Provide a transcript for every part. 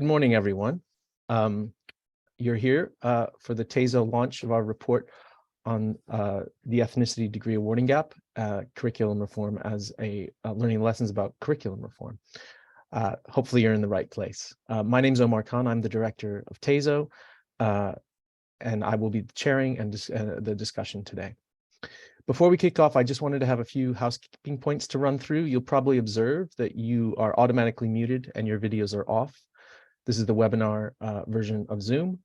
Good morning, everyone. You're here for the TASO launch of our report on the ethnicity degree awarding gap, curriculum reform as learning lessons about curriculum reform. Hopefully you're in the right place. My name is Omar Khan. I'm the director of TASO, and I will be chairing the discussion today. Before we kick off, I just wanted to have a few housekeeping points to run through. You'll probably observe that you are automatically muted and your videos are off. This is the webinar version of Zoom.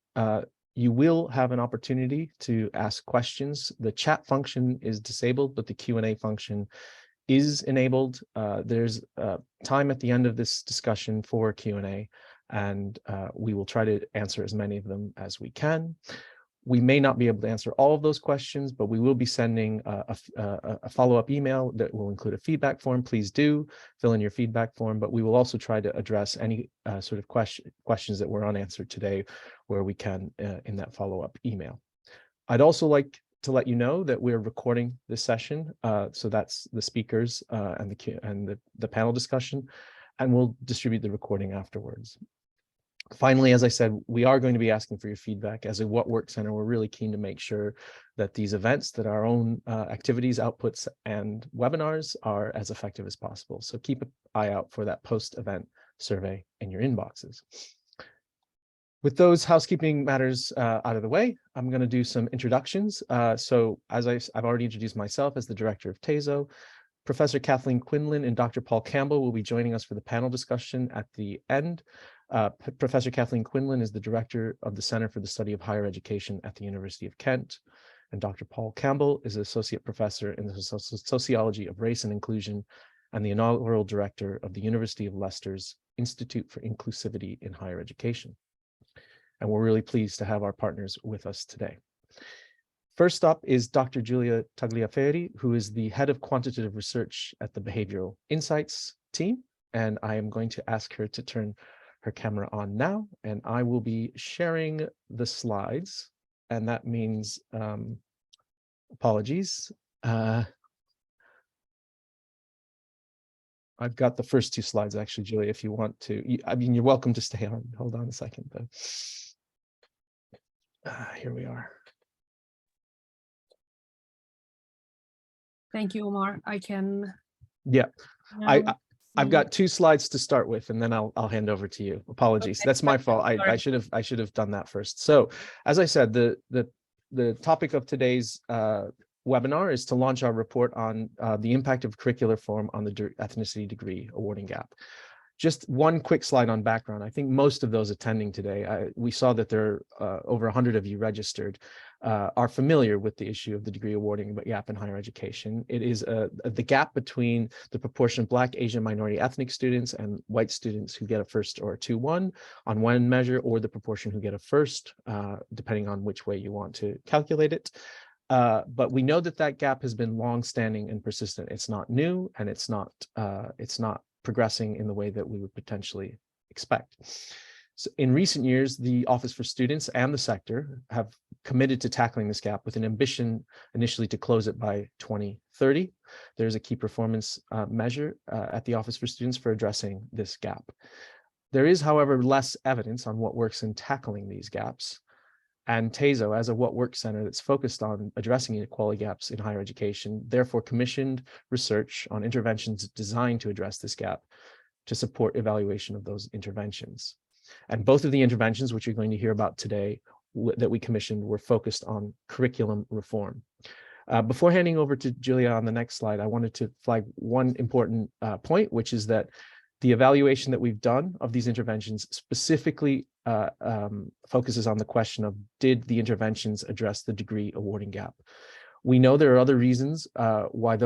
You will have an opportunity to ask questions. The chat function is disabled, but the Q&A function is enabled. There's time at the end of this discussion for Q&A, and we will try to answer as many of them as we can. We may not be able to answer all of those questions, but we will be sending a follow-up email that will include a feedback form. Please do fill in your feedback form, but we will also try to address any sort of questions that were unanswered today where we can in that follow-up email. I'd also like to let you know that we're recording this session. So that's the speakers and the panel discussion, and we'll distribute the recording afterwards. Finally, as I said, we are going to be asking for your feedback. As a What Works Center, we're really keen to make sure that these events, that our own activities, outputs, and webinars are as effective as possible. So keep an eye out for that post-event survey in your inboxes. With those housekeeping matters out of the way, I'm going to do some introductions. So as I've already introduced myself as the director of TASO, Professor Kathleen Quinlan and Dr. Paul Campbell will be joining us for the panel discussion at the end. Professor Kathleen Quinlan is the director of the Center for the Study of Higher Education at the University of Kent, and Dr. Paul Campbell is an associate professor in the sociology of race and inclusion and the inaugural director of the University of Leicester's Institute for Inclusivity in Higher Education. And we're really pleased to have our partners with us today. First up is Dr. Giulia Tagliaferri, who is the head of quantitative research at the Behavioral Insights team, and I am going to ask her to turn her camera on now, and I will be sharing the slides, and that means apologies. I've got the first two slides actually, Julia, if you want to. I mean, you're welcome to stay on. Hold on a second, though. Here we are. Thank you, Omar. I can. Yeah, I've got two slides to start with, and then I'll hand over to you. Apologies, okay. That's my fault. I should have done that first. So, as I said, the topic of today's webinar is to launch our report on the impact of curricular reform on the ethnicity degree awarding gap. Just one quick slide on background. I think most of those attending today, we saw that there are over 100 of you registered, are familiar with the issue of the degree awarding gap in higher education. It is the gap between the proportion of Black, Asian, minority ethnic students and white students who get a first or a 2-1 on one measure, or the proportion who get a first, depending on which way you want to calculate it. But we know that that gap has been long-standing and persistent. It's not new, and it's not progressing in the way that we would potentially expect. So in recent years, the Office for Students and the sector have committed to tackling this gap with an ambition initially to close it by 2030. There's a key performance measure at the Office for Students for addressing this gap. There is, however, less evidence on what works in tackling these gaps. And TASO, as a What Works Center that's focused on addressing inequality gaps in higher education, therefore commissioned research on interventions designed to address this gap to support evaluation of those interventions. And both of the interventions, which you're going to hear about today, that we commissioned, were focused on curriculum reform. Before handing over to Julia on the next slide, I wanted to flag one important point, which is that the evaluation that we've done of these interventions specifically focuses on the question of, did the interventions address the degree awarding gap? We know there are other reasons why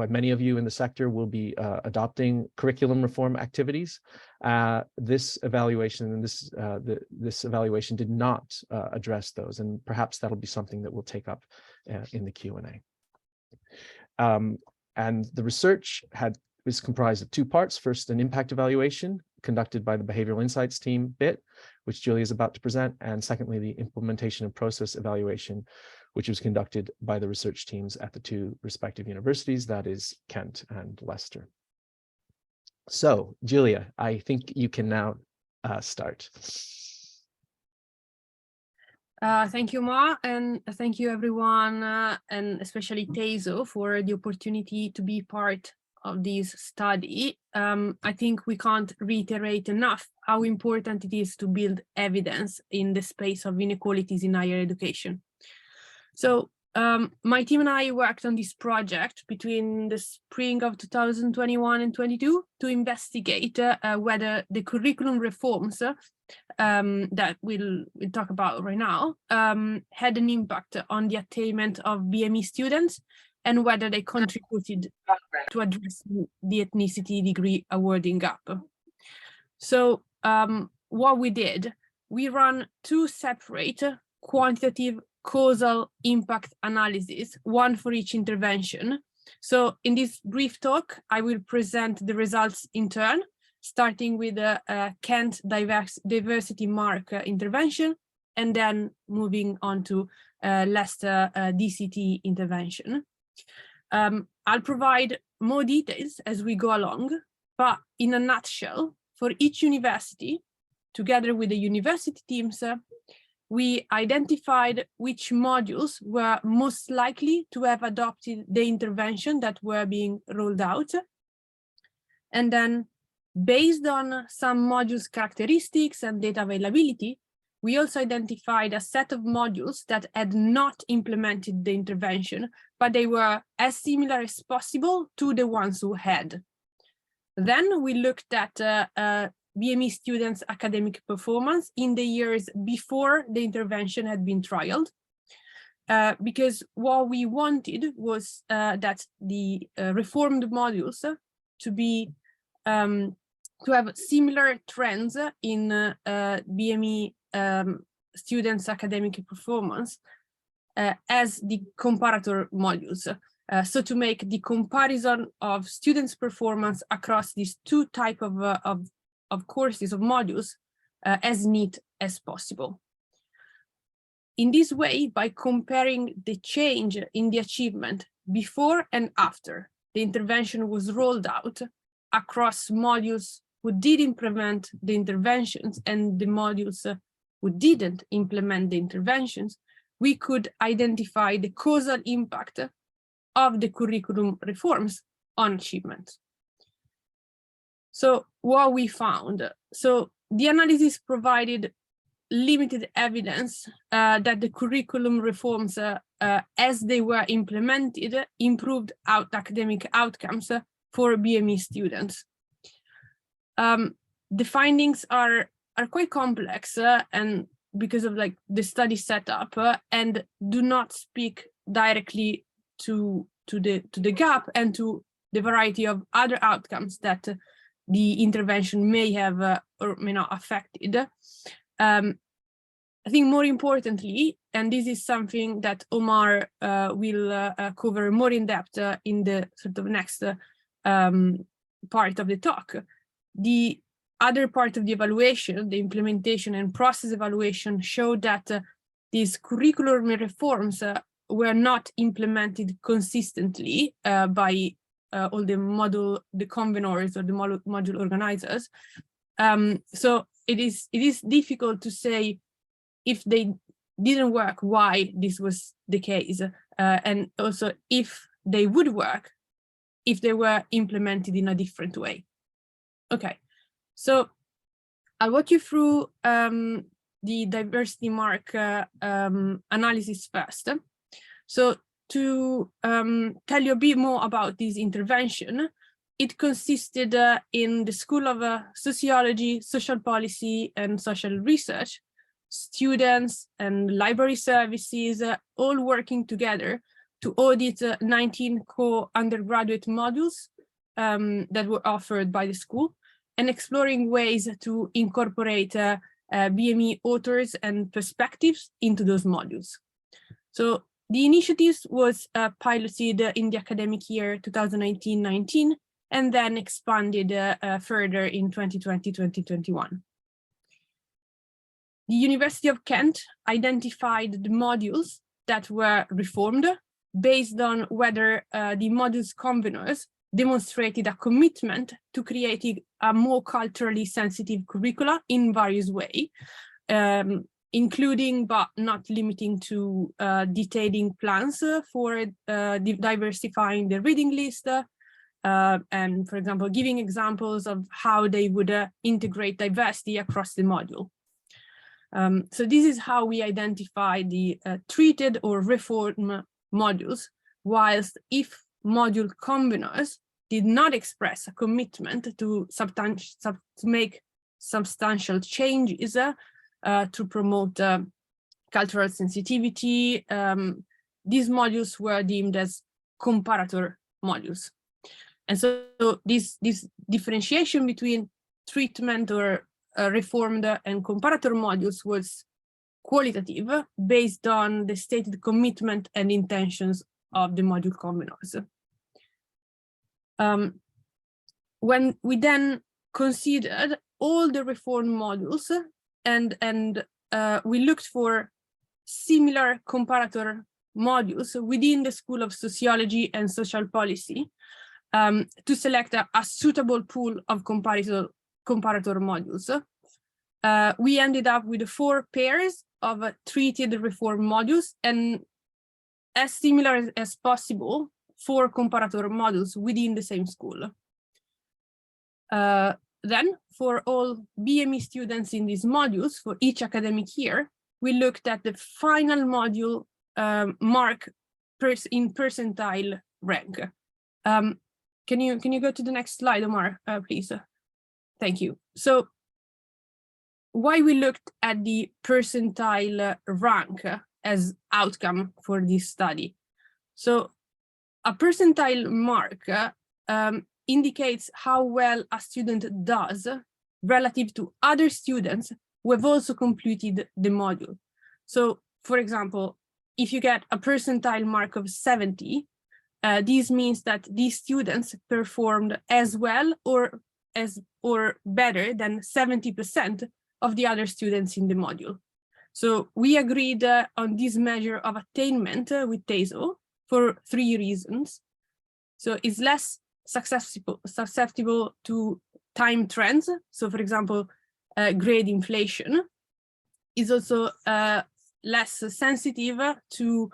many of you in the sector will be adopting curriculum reform activities. This evaluation and this evaluation did not address those, and perhaps that'll be something that we'll take up in the Q&A. And the research is comprised of two parts. First, an impact evaluation conducted by the Behavioral Insights team, BIT, which Julia is about to present, and secondly, the implementation and process evaluation, which was conducted by the research teams at the two respective universities, that is Kent and Leicester. So, Julia, I think you can now start. Thank you, Ma, and thank you everyone, and especially Tezo, for the opportunity to be part of this study. I think we can't reiterate enough how important it is to build evidence in the space of inequalities in higher education. So my team and I worked on this project between the spring of 2021 and 22 to investigate whether the curriculum reforms that we'll talk about right now had an impact on the attainment of BME students and whether they contributed to addressing the ethnicity degree awarding gap. So what we did, we ran two separate quantitative causal impact analysis, one for each intervention. So in this brief talk, I will present the results in turn, starting with the Kent diversity mark intervention, and then moving on to Leicester DCT intervention. I'll provide more details as we go along, but in a nutshell, for each university, together with the university teams, we identified which modules were most likely to have adopted the intervention that were being rolled out. And then, based on some modules' characteristics and data availability, we also identified a set of modules that had not implemented the intervention, but they were as similar as possible to the ones who had. Then we looked at BME students' academic performance in the years before the intervention had been trialed, because what we wanted was that the reformed modules to be to have similar trends in BME students' academic performance as the comparator modules. So to make the comparison of students' performance across these two types of courses, of modules, as neat as possible. In this way, by comparing the change in the achievement before and after the intervention was rolled out across modules who did implement the interventions and the modules who didn't implement the interventions, we could identify the causal impact of the curriculum reforms on achievement. So what we found, so the analysis provided limited evidence that the curriculum reforms as they were implemented improved academic outcomes for BME students. The findings are quite complex and because of like the study setup and do not speak directly to the gap and to the variety of other outcomes that the intervention may have or may not affected. I think more importantly, and this is something that Omar will cover more in depth in the sort of next part of the talk, the other part of the evaluation, the implementation and process evaluation, showed that these curriculum reforms were not implemented consistently by all the conveners or the module organizers. So it is difficult to say if they didn't work, why this was the case, and also if they would work, if they were implemented in a different way. Okay, so I'll walk you through the diversity mark analysis first. So to tell you a bit more about this intervention, it consisted in the School of Sociology, Social Policy and Social Research, students and library services all working together to audit 19 core undergraduate modules that were offered by the school and exploring ways to incorporate BME authors and perspectives into those modules. So the initiative was piloted in the academic year 2019-19 and then expanded further in 2020-2021. The University of Kent identified the modules that were reformed based on whether the modules conveners demonstrated a commitment to creating a more culturally sensitive curricula in various ways, including but not limiting to detailing plans for diversifying the reading list, and, for example, giving examples of how they would integrate diversity across the module. So this is how we identify the treated or reformed modules, whilst if module conveners did not express a commitment to make substantial changes to promote cultural sensitivity, these modules were deemed as comparator modules. And so this differentiation between treatment or reformed and comparator modules was qualitative, based on the stated commitment and intentions of the module conveners. When we then considered all the reformed modules and we looked for similar comparator modules within the School of Sociology and Social Policy, to select a suitable pool of comparator modules. We ended up with 4 pairs of treated reform modules and as similar as possible 4 comparator modules within the same school. Then, for all BME students in these modules, for each academic year, we looked at the final module mark in percentile rank. Can you go to the next slide, Omar, please? Thank you. So why we looked at the percentile rank as outcome for this study? So a percentile mark indicates how well a student does relative to other students who have also completed the module. So, for example, if you get a percentile mark of 70, this means that these students performed as well or better than 70% of the other students in the module. So we agreed on this measure of attainment with TESO for 3 reasons. So it's less susceptible to time trends. So, for example, grade inflation. Is also less sensitive to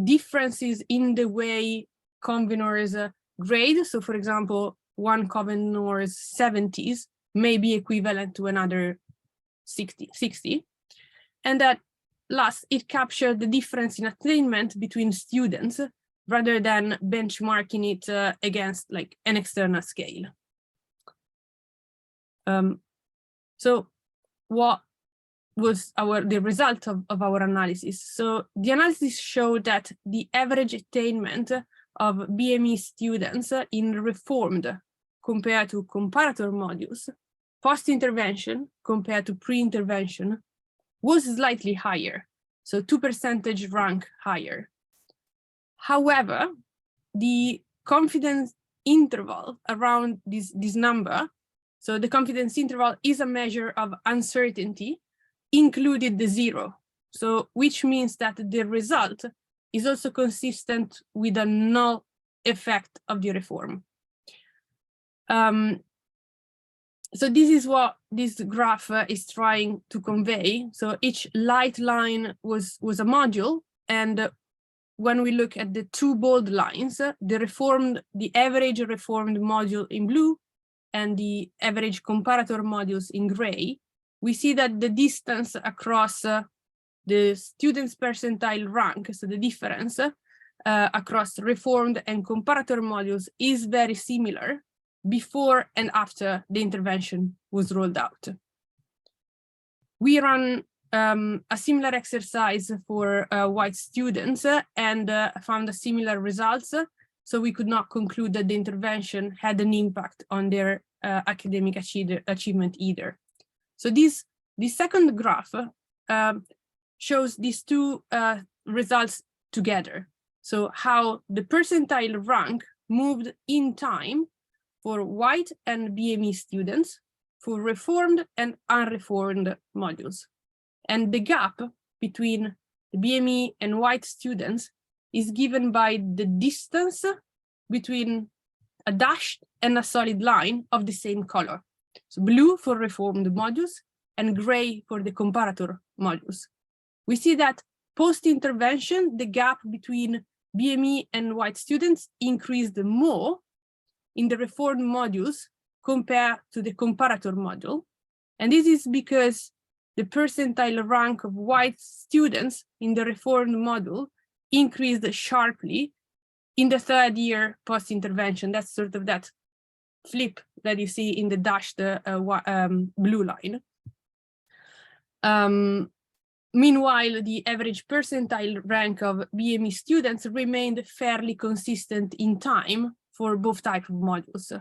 differences in the way conveners grade. So, for example, one convenor's 70s may be equivalent to another 60. And that last, it captured the difference in attainment between students rather than benchmarking it against like an external scale. So what was the result of our analysis? So the analysis showed that the average attainment of BME students in reformed compared to comparator modules, post-intervention compared to pre-intervention, was slightly higher, so 2 percentage rank higher. However, the confidence interval around this number, so the confidence interval is a measure of uncertainty, included the 0, so which means that the result is also consistent with a null effect of the reform. So this is what this graph is trying to convey. So each light line was a module, and when we look at the 2 bold lines, the average reformed module in blue and the average comparator modules in gray, we see that the distance across the student's percentile rank, so the difference across reformed and comparator modules, is very similar before and after the intervention was rolled out. We ran a similar exercise for white students and found similar results, so we could not conclude that the intervention had an impact on their academic achievement either. So this second graph shows these 2 results together. So how the percentile rank moved in time for white and BME students, for reformed and unreformed modules. And the gap between the BME and white students is given by the distance between a dashed and a solid line of the same color. So blue for reformed modules and gray for the comparator modules. We see that post-intervention, the gap between BME and white students increased more in the reformed modules compared to the comparator module. And this is because the percentile rank of white students in the reformed module increased sharply in the third year post-intervention. That's sort of that flip that you see in the dashed blue line. Meanwhile, the average percentile rank of BME students remained fairly consistent in time for both types of modules.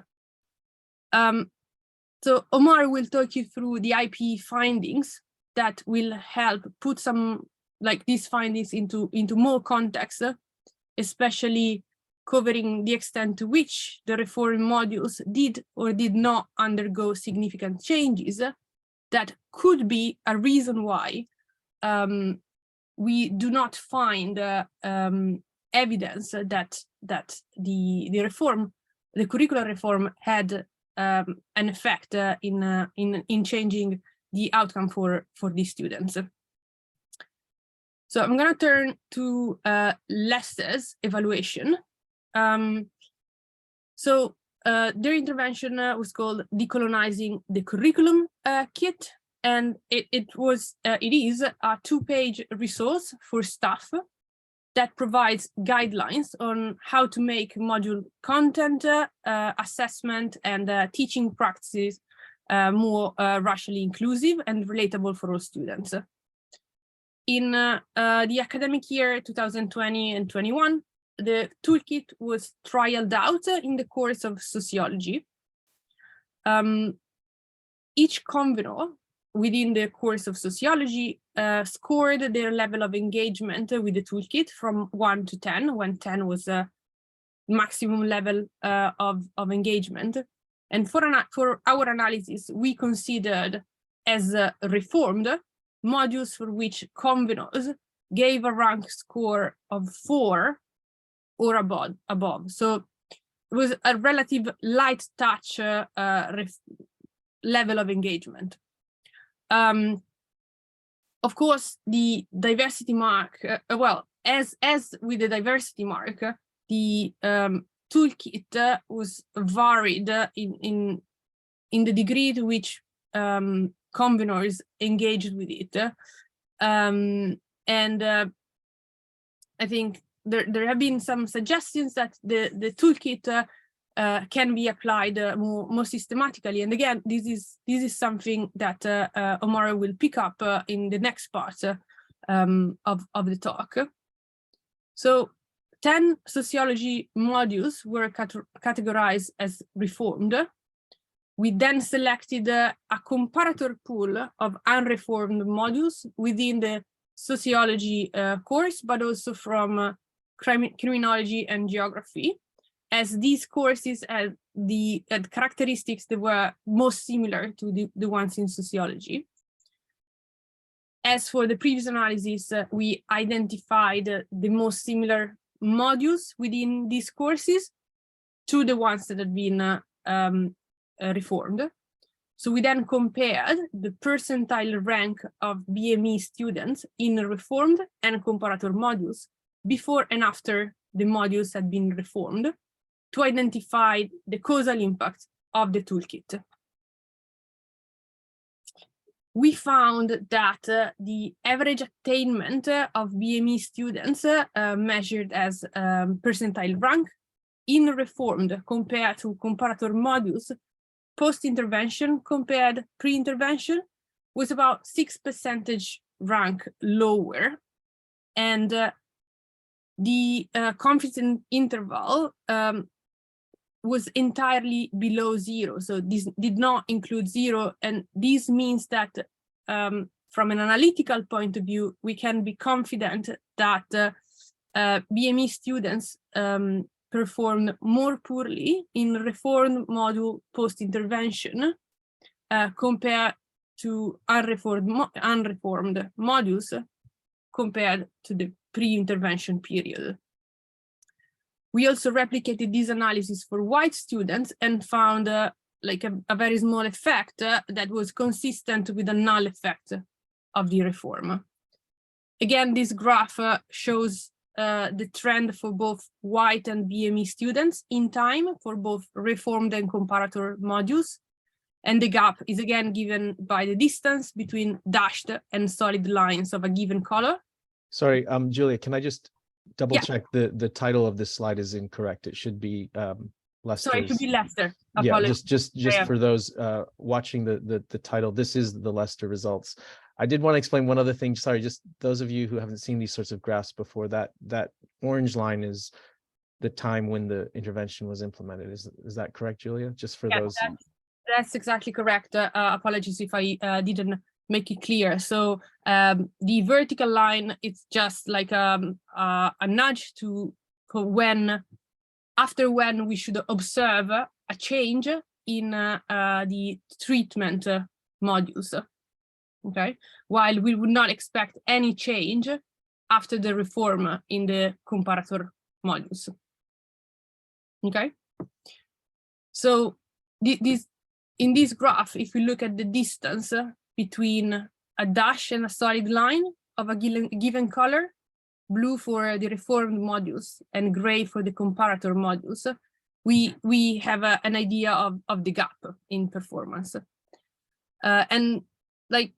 So Omar will talk you through the IP findings that will help put some these findings into more context, especially covering the extent to which the reform modules did or did not undergo significant changes that could be a reason why we do not find evidence that the curricular reform had an effect in changing the outcome for these students. So I'm going to turn to Leicester's evaluation. Their intervention was called Decolonizing the Curriculum Kit, and it is a 2-page resource for staff that provides guidelines on how to make module content, assessment, and teaching practices more racially inclusive and relatable for all students. In the academic year 2020 and 21, the toolkit was trialed out in the course of sociology. Each convener within the course of sociology scored their level of engagement with the toolkit from 1 to 10, when 10 was a maximum level of engagement. And for our analysis, we considered as reformed modules for which conveners gave a rank score of 4 or above. So it was a relative light touch level of engagement. Of course, the diversity mark, as with the diversity mark, the toolkit was varied in the degree to which conveners engaged with it. I think there have been some suggestions that the toolkit can be applied more systematically. And again, this is something that Omar will pick up in the next part of the talk. So 10 sociology modules were categorized as reformed. We then selected a comparator pool of unreformed modules within the sociology course, but also from criminology and geography, as these courses had characteristics that were most similar to the ones in sociology. As for the previous analysis, we identified the most similar modules within these courses to the ones that had been reformed. So we then compared the percentile rank of BME students in reformed and comparator modules before and after the modules had been reformed to identify the causal impact of the toolkit. We found that the average attainment of BME students measured as percentile rank in reformed compared to comparator modules post-intervention compared pre-intervention was about 6 percentage rank lower. And the confidence interval was entirely below 0. So this did not include 0. And this means that from an analytical point of view, we can be confident that BME students performed more poorly in reformed module post-intervention compared to unreformed modules compared to the pre-intervention period. We also replicated this analysis for white students and found like a very small effect that was consistent with the null effect of the reform. Again, this graph shows the trend for both white and BME students in time for both reformed and comparator modules. And the gap is again given by the distance between dashed and solid lines of a given color. Sorry, Julia, can I just double check the title of this slide is incorrect? It should be Lester's. Sorry, it should be Lester. Yeah, Apologies. just for those watching the title, this is the Lester results. I did want to explain one other thing. Sorry, just those of you who haven't seen these sorts of graphs before, that orange line is the time when the intervention was implemented. Is that correct, Julia? Just for those. That's exactly correct. Apologies if I didn't make it clear. So the vertical line, it's just like a nudge to after when we should observe a change in the treatment modules. Okay, while we would not expect any change after the reform in the comparator modules. Okay, so in this graph, if you look at the distance between a dash and a solid line of a given color, blue for the reformed modules and gray for the comparator modules, we have an idea of the gap in performance. And like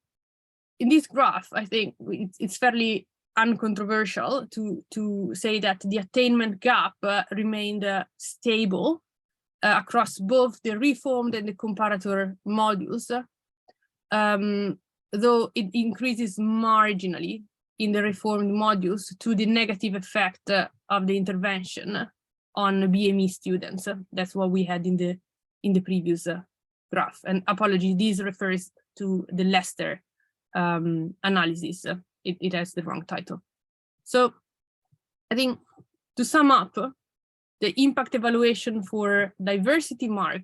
in this graph, I think it's fairly uncontroversial to say that the attainment gap remained stable across both the reformed and the comparator modules, though it increases marginally in the reformed modules to the negative effect of the intervention on BME students. That's what we had in the previous graph. And apologies, this refers to the Lester analysis. It has the wrong title. So I think to sum up, the impact evaluation for diversity mark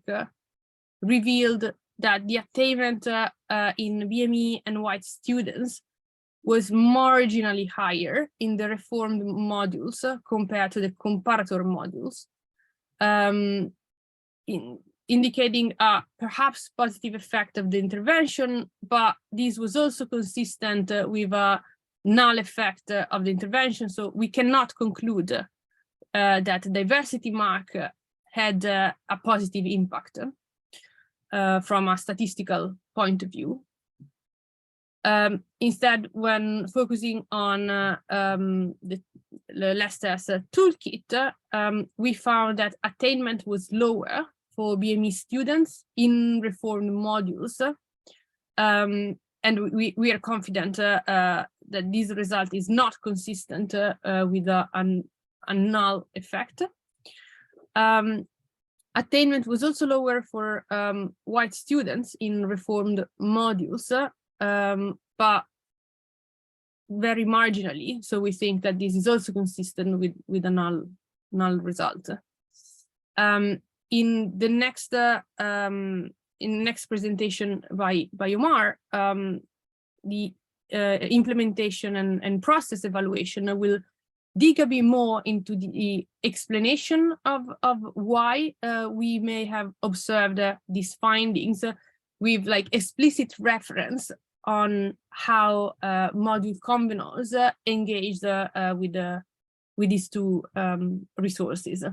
revealed that the attainment in BME and white students was marginally higher in the reformed modules compared to the comparator modules, indicating a perhaps positive effect of the intervention, but this was also consistent with a null effect of the intervention. So we cannot conclude that diversity mark had a positive impact from a statistical point of view. Instead, when focusing on the Lester's toolkit, we found that attainment was lower for BME students in reformed modules. And we are confident that this result is not consistent with a null effect. Attainment was also lower for white students in reformed modules, but very marginally. So we think that this is also consistent with a null result. In the next presentation by Omar, the implementation and process evaluation will dig a bit more into the explanation of why we may have observed these findings with like explicit reference on how module combiners engaged with these two resources.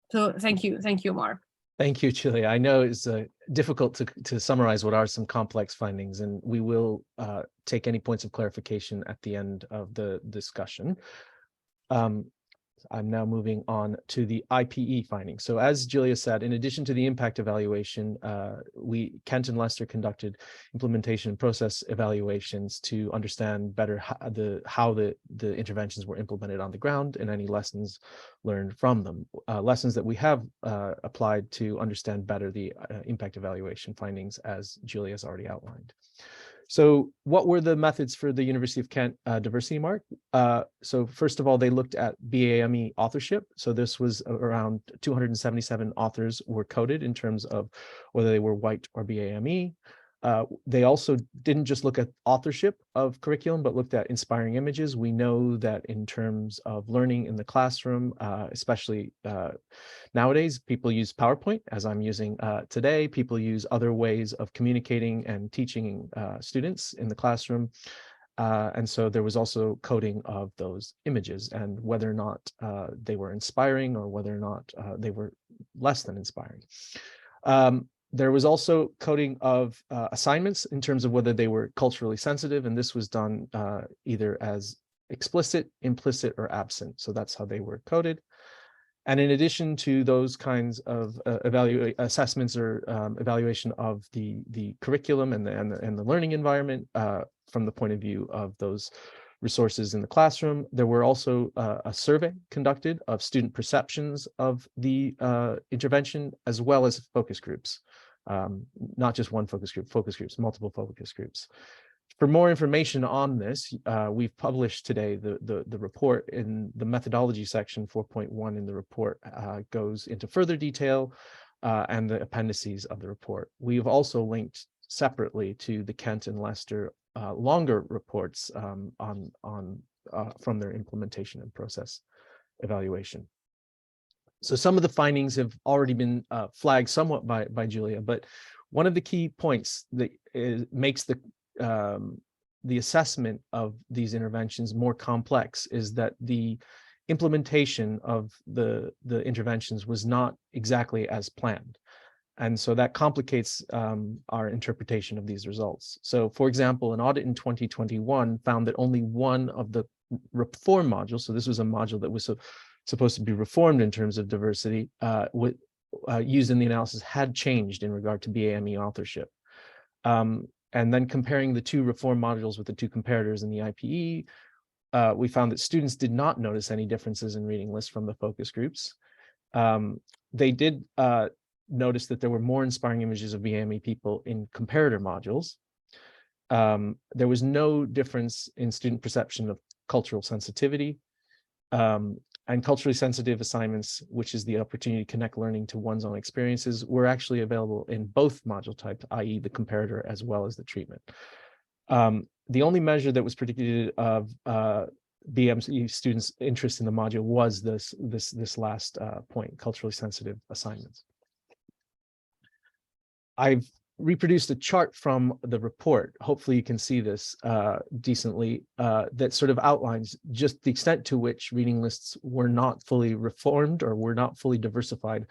So thank you, Omar. Thank you, Julia. I know it's difficult to summarize what are some complex findings, and we will take any points of clarification at the end of the discussion. I'm now moving on to the IPE findings. So as Julia said, in addition to the impact evaluation, Kent and Lester conducted implementation and process evaluations to understand better how the interventions were implemented on the ground and any lessons learned from them. Lessons that we have applied to understand better the impact evaluation findings, as Julia has already outlined. So what were the methods for the University of Kent diversity mark? So first of all, they looked at BAME authorship. So this was around 277 authors were coded in terms of whether they were white or BAME. They also didn't just look at authorship of curriculum, but looked at inspiring images. We know that in terms of learning in the classroom, especially nowadays, people use PowerPoint, as I'm using today. People use other ways of communicating and teaching students in the classroom. And so there was also coding of those images and whether or not they were inspiring or whether or not they were less than inspiring. There was also coding of assignments in terms of whether they were culturally sensitive, and this was done either as explicit, implicit, or absent. So that's how they were coded. And in addition to those kinds of assessments or evaluation of the curriculum and the learning environment from the point of view of those resources in the classroom, there were also a survey conducted of student perceptions of the intervention, as well as focus groups, not just one focus groups, multiple focus groups. For more information on this, we've published today the report in the methodology section. 4.1 in the report goes into further detail and the appendices of the report. We've also linked separately to the Kent and Leicester longer reports from their implementation and process evaluation. So some of the findings have already been flagged somewhat by Julia, but one of the key points that makes the assessment of these interventions more complex is that the implementation of the interventions was not exactly as planned. And so that complicates our interpretation of these results. So for example, an audit in 2021 found that only one of the reform modules, so this was a module that was supposed to be reformed in terms of diversity, used in the analysis had changed in regard to BAME authorship. And then comparing the two reform modules with the two comparators in the IPE, we found that students did not notice any differences in reading lists from the focus groups. They did notice that there were more inspiring images of BAME people in comparator modules. There was no difference in student perception of cultural sensitivity. And culturally sensitive assignments, which is the opportunity to connect learning to one's own experiences, were actually available in both module types, i.e. the comparator as well as the treatment. The only measure that was predicted of BMC students' interest in the module was this last point, culturally sensitive assignments. I've reproduced a chart from the report. Hopefully you can see this decently, that sort of outlines just the extent to which reading lists were not fully reformed or were not fully diversified,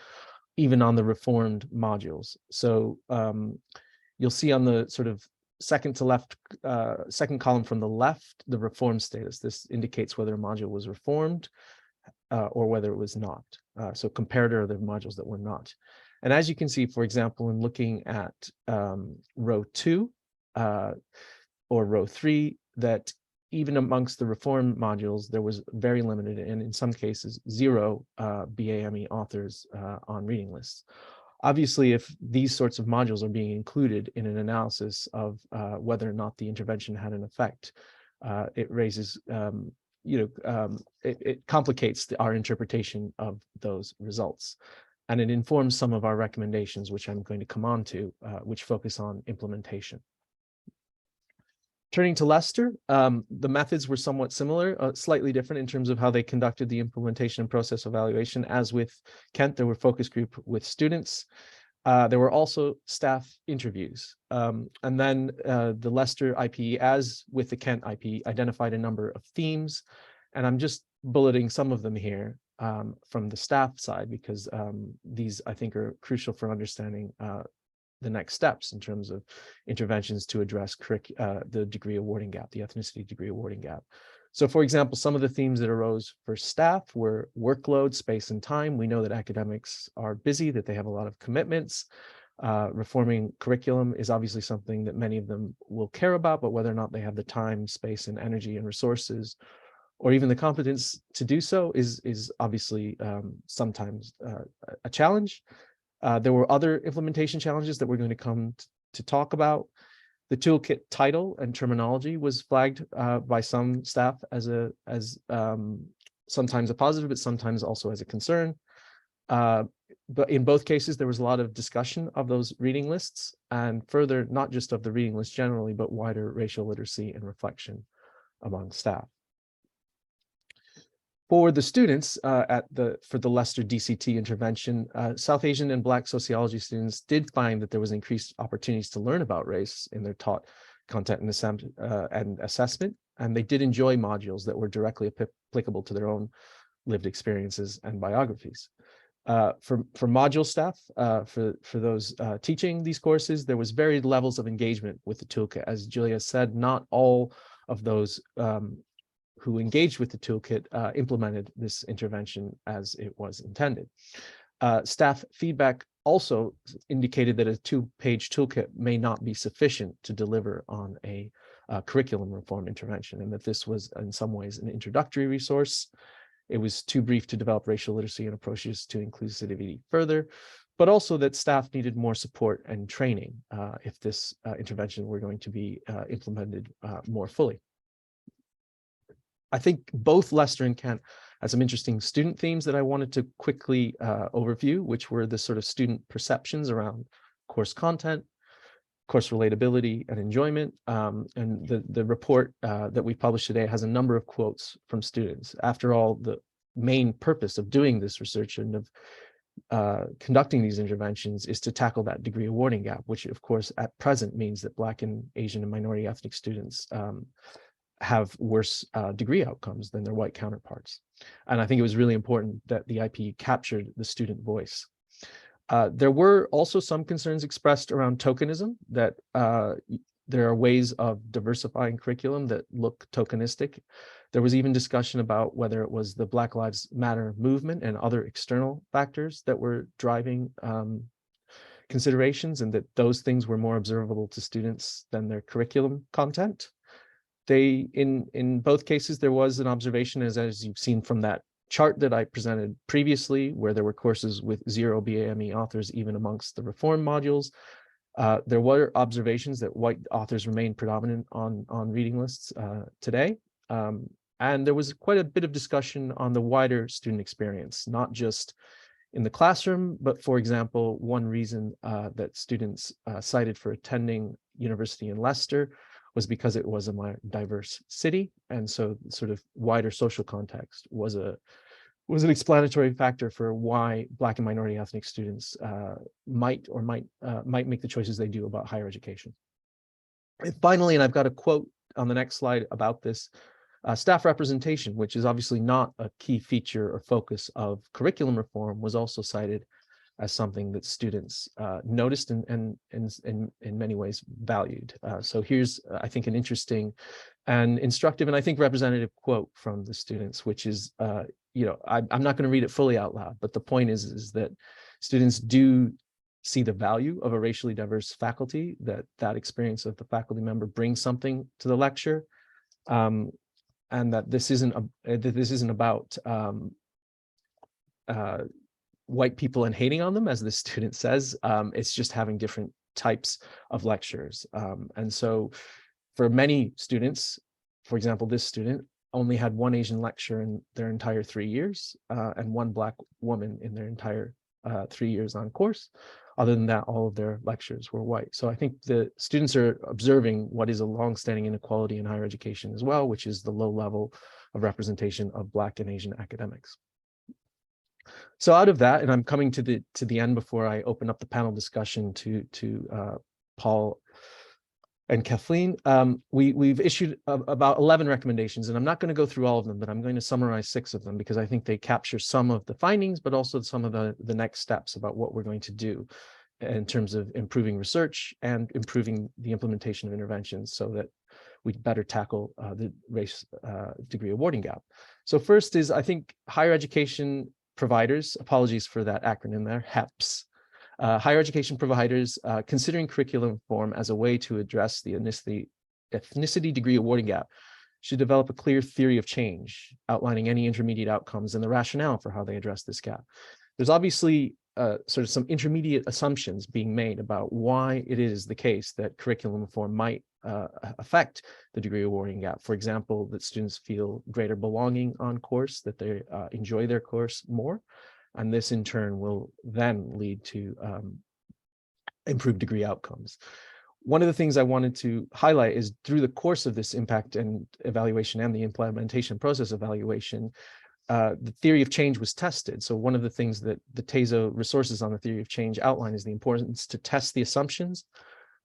even on the reformed modules. So you'll see on the sort of second to left, second column from the left, the reform status. This indicates whether a module was reformed or whether it was not. So comparator are the modules that were not. And as you can see, for example, in looking at row 2 or row 3, that even amongst the reform modules, there was very limited and in some cases 0 BAME authors on reading lists. Obviously, if these sorts of modules are being included in an analysis of whether or not the intervention had an effect, it raises, it complicates our interpretation of those results. And it informs some of our recommendations, which I'm going to come on to, which focus on implementation. Turning to Leicester, the methods were somewhat similar, slightly different in terms of how they conducted the implementation and process evaluation. As with Kent, there were focus group with students. There were also staff interviews. And then the Leicester IPE, as with the Kent IPE, identified a number of themes. And I'm just bulleting some of them here from the staff side, because these, I think, are crucial for understanding the next steps in terms of interventions to address the degree awarding gap, the ethnicity degree awarding gap. So for example, some of the themes that arose for staff were workload, space, and time. We know that academics are busy, that they have a lot of commitments. Reforming curriculum is obviously something that many of them will care about, but whether or not they have the time, space, and energy and resources, or even the competence to do so is obviously sometimes a challenge. There were other implementation challenges that we're going to come to talk about. The toolkit title and terminology was flagged by some staff as sometimes a positive, but sometimes also as a concern. but in both cases, there was a lot of discussion of those reading lists, and further, not just of the reading list generally, but wider racial literacy and reflection among staff. For the students for the Leicester DCT intervention, South Asian and Black sociology students did find that there was increased opportunities to learn about race in their taught content and assessment, and they did enjoy modules that were directly applicable to their own lived experiences and biographies. For module staff, for those teaching these courses, there was varied levels of engagement with the toolkit. As Julia said, not all of those who engaged with the toolkit implemented this intervention as it was intended. Staff feedback also indicated that a 2-page toolkit may not be sufficient to deliver on a curriculum reform intervention, and that this was in some ways an introductory resource. It was too brief to develop racial literacy and approaches to inclusivity further, but also that staff needed more support and training if this intervention were going to be implemented more fully. I think both Leicester and Kent had some interesting student themes that I wanted to quickly overview, which were the sort of student perceptions around course content, course relatability and enjoyment. And the report that we published today has a number of quotes from students. After all, the main purpose of doing this research and of conducting these interventions is to tackle that degree awarding gap, which of course at present means that Black and Asian and minority ethnic students have worse degree outcomes than their white counterparts. And I think it was really important that the IP captured the student voice. There were also some concerns expressed around tokenism, that there are ways of diversifying curriculum that look tokenistic. There was even discussion about whether it was the Black Lives Matter movement and other external factors that were driving considerations, and that those things were more observable to students than their curriculum content. In both cases, there was an observation, as you've seen from that chart that I presented previously, where there were courses with 0 BAME authors even amongst the reform modules. There were observations that white authors remain predominant on reading lists today. And there was quite a bit of discussion on the wider student experience, not just in the classroom, but for example, one reason that students cited for attending university in Leicester was because it was a more diverse city. And so sort of wider social context was an explanatory factor for why Black and minority ethnic students might make the choices they do about higher education. And finally, and I've got a quote on the next slide about this, staff representation, which is obviously not a key feature or focus of curriculum reform, was also cited as something that students noticed and in many ways valued. So here's, I think, an interesting and instructive and I think representative quote from the students, which is, I'm not going to read it fully out loud, but the point is that students do see the value of a racially diverse faculty, that experience of the faculty member brings something to the lecture, and that this isn't about white people and hating on them, as the student says. It's just having different types of lectures. And so for many students, for example, this student only had one Asian lecture in their entire 3 years and one Black woman in their entire 3 years on course. Other than that, all of their lectures were white. So I think the students are observing what is a longstanding inequality in higher education as well, which is the low level of representation of Black and Asian academics. So out of that, and I'm coming to the end before I open up the panel discussion to Paul and Kathleen, we've issued about 11 recommendations, and I'm not going to go through all of them, but I'm going to summarize 6 of them because I think they capture some of the findings, but also some of the next steps about what we're going to do in terms of improving research and improving the implementation of interventions so that we better tackle the race degree awarding gap. So first is, I think, higher education providers, apologies for that acronym there, HEPS, higher education providers considering curriculum reform as a way to address the ethnicity degree awarding gap should develop a clear theory of change, outlining any intermediate outcomes and the rationale for how they address this gap. There's obviously sort of some intermediate assumptions being made about why it is the case that curriculum reform might affect the degree awarding gap. For example, that students feel greater belonging on course, that they enjoy their course more, And this in turn will then lead to improved degree outcomes. One of the things I wanted to highlight is through the course of this impact and evaluation and the implementation process evaluation, the theory of change was tested. So one of the things that the TASO resources on the theory of change outline is the importance to test the assumptions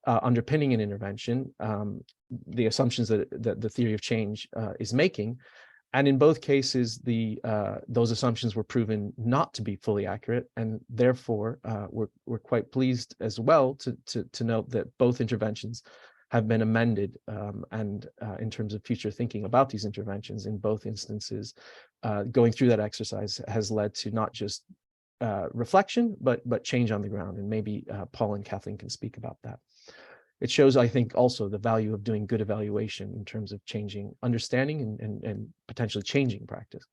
underpinning an intervention, the assumptions that the theory of change is making. And in both cases, those assumptions were proven not to be fully accurate, and therefore we're quite pleased as well to note that both interventions have been amended, and in terms of future thinking about these interventions in both instances, going through that exercise has led to not just reflection, but change on the ground. And maybe Paul and Kathleen can speak about that. It shows, I think, also the value of doing good evaluation in terms of changing understanding and potentially changing practice.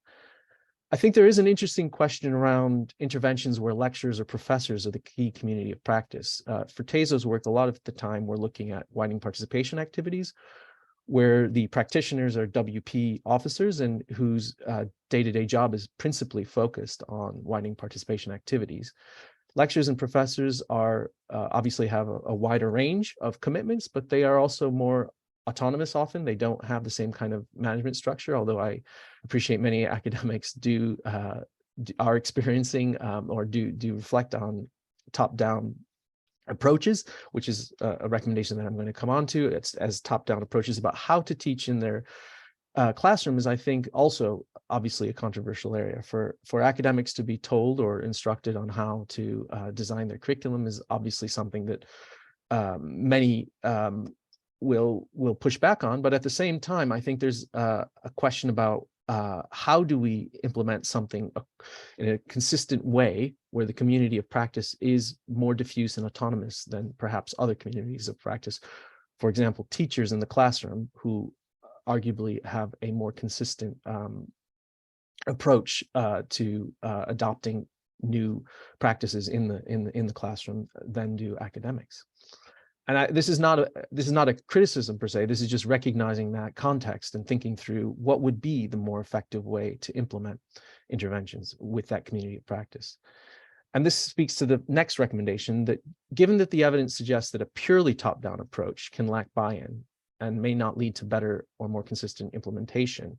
I think there is an interesting question around interventions where lecturers or professors are the key community of practice. For TASO's work, a lot of the time we're looking at widening participation activities, where the practitioners are WP officers and whose day-to-day job is principally focused on widening participation activities. Lecturers and professors are obviously have a wider range of commitments, but they are also more autonomous often. They don't have the same kind of management structure, although I appreciate many academics are experiencing or do reflect on top-down approaches, which is a recommendation that I'm going to come on to. It's as top-down approaches about how to teach in their classroom is, I think, also obviously a controversial area. For academics to be told or instructed on how to design their curriculum is obviously something that many will push back on. But at the same time, I think there's a question about how do we implement something in a consistent way where the community of practice is more diffuse and autonomous than perhaps other communities of practice. For example, teachers in the classroom who arguably have a more consistent approach to adopting new practices in the classroom than do academics. And this is not a criticism per se. This is just recognizing that context and thinking through what would be the more effective way to implement interventions with that community of practice. And this speaks to the next recommendation, that given that the evidence suggests that a purely top-down approach can lack buy-in and may not lead to better or more consistent implementation.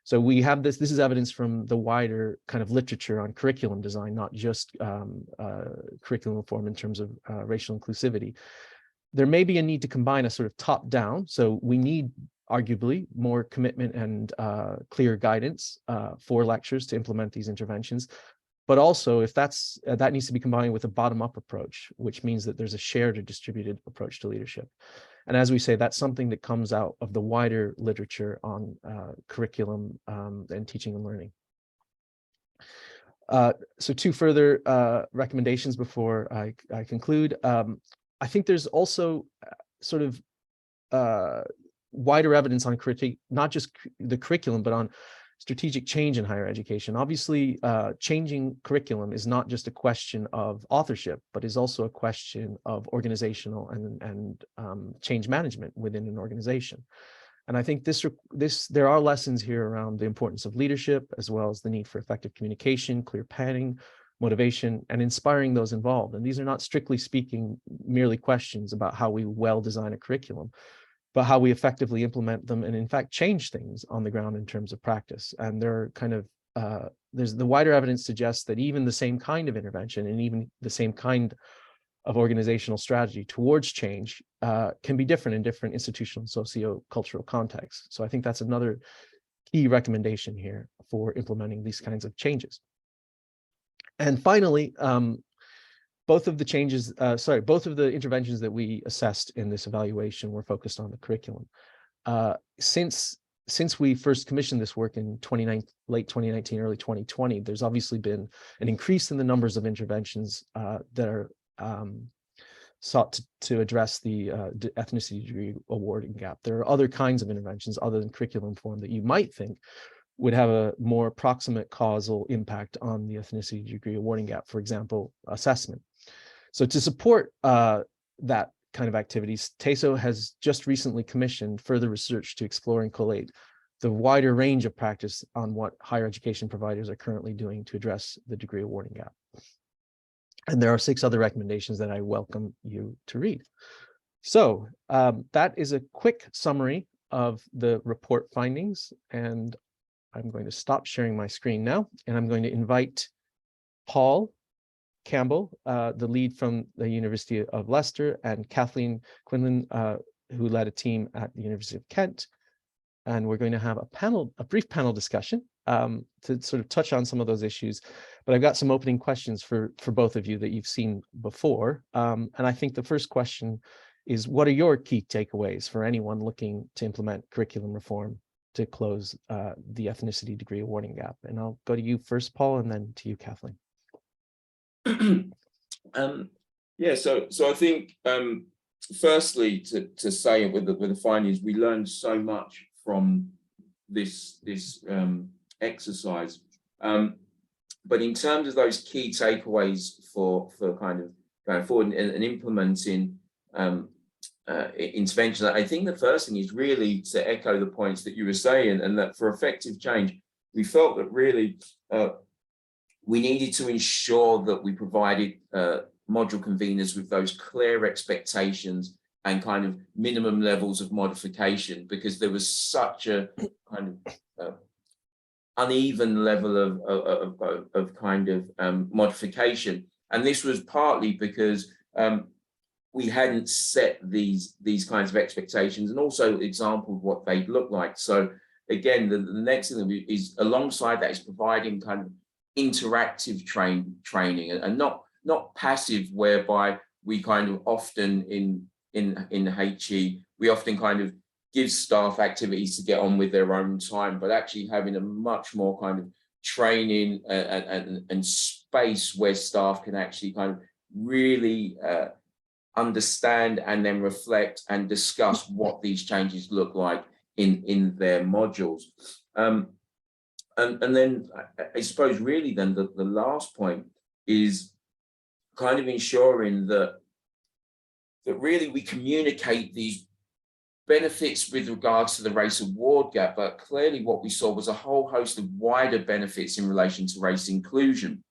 So we have this is evidence from the wider kind of literature on curriculum design, not just curriculum reform in terms of racial inclusivity. There may be a need to combine a sort of top-down, so we need arguably more commitment and clear guidance for lecturers to implement these interventions. But also, if that needs to be combined with a bottom-up approach, which means that there's a shared or distributed approach to leadership. And as we say, that's something that comes out of the wider literature on curriculum and teaching and learning. So two further recommendations before I conclude. I think there's also sort of wider evidence on critique, not just the curriculum, but on strategic change in higher education. Obviously, changing curriculum is not just a question of authorship, but is also a question of organizational and change management within an organization. And I think there are lessons here around the importance of leadership, as well as the need for effective communication, clear planning, motivation, and inspiring those involved. And these are not, strictly speaking, merely questions about how we well design a curriculum, but how we effectively implement them and in fact change things on the ground in terms of practice. And there are kind of, there's the wider evidence suggests that even the same kind of intervention and even the same kind of organizational strategy towards change can be different in different institutional and socio-cultural contexts. So I think that's another key recommendation here for implementing these kinds of changes. And finally, both of the interventions that we assessed in this evaluation were focused on the curriculum. Since we first commissioned this work in late 2019, early 2020, there's obviously been an increase in the numbers of interventions that are sought to address the ethnicity degree awarding gap. There are other kinds of interventions other than curriculum form that you might think would have a more proximate causal impact on the ethnicity degree awarding gap, for example, assessment. So to support that kind of activities, TASO has just recently commissioned further research to explore and collate the wider range of practice on what higher education providers are currently doing to address the degree awarding gap. And there are 6 other recommendations that I welcome you to read. So that is a quick summary of the report findings, and I'm going to stop sharing my screen now, and I'm going to invite Paul Campbell, the lead from the University of Leicester, and Kathleen Quinlan, who led a team at the University of Kent. And we're going to have a brief panel discussion to sort of touch on some of those issues. But I've got some opening questions for both of you that you've seen before. And I think the first question is, what are your key takeaways for anyone looking to implement curriculum reform to close the ethnicity degree awarding gap? And I'll go to you first, Paul, and then to you, Kathleen. Yeah, so I think firstly to say with the findings, we learned so much from this exercise. But in terms of those key takeaways for kind of going forward and implementing intervention, I think the first thing is really to echo the points that you were saying, and that for effective change, we felt that really we needed to ensure that we provided module conveners with those clear expectations and kind of minimum levels of modification, because there was such a kind of uneven level of kind of modification. And this was partly because we hadn't set these kinds of expectations and also exampled what they'd look like. So again, the next thing is aliside that is providing kind of interactive training and not passive, whereby we kind of often in HE, we often kind of give staff activities to get on with their own time, but actually having a much more kind of training and space where staff can actually kind of really understand and then reflect and discuss what these changes look like in their modules. And then I suppose really then the last point is kind of ensuring that really we communicate these benefits with regards to the race award gap, but clearly what we saw was a whole host of wider benefits in relation to race inclusion,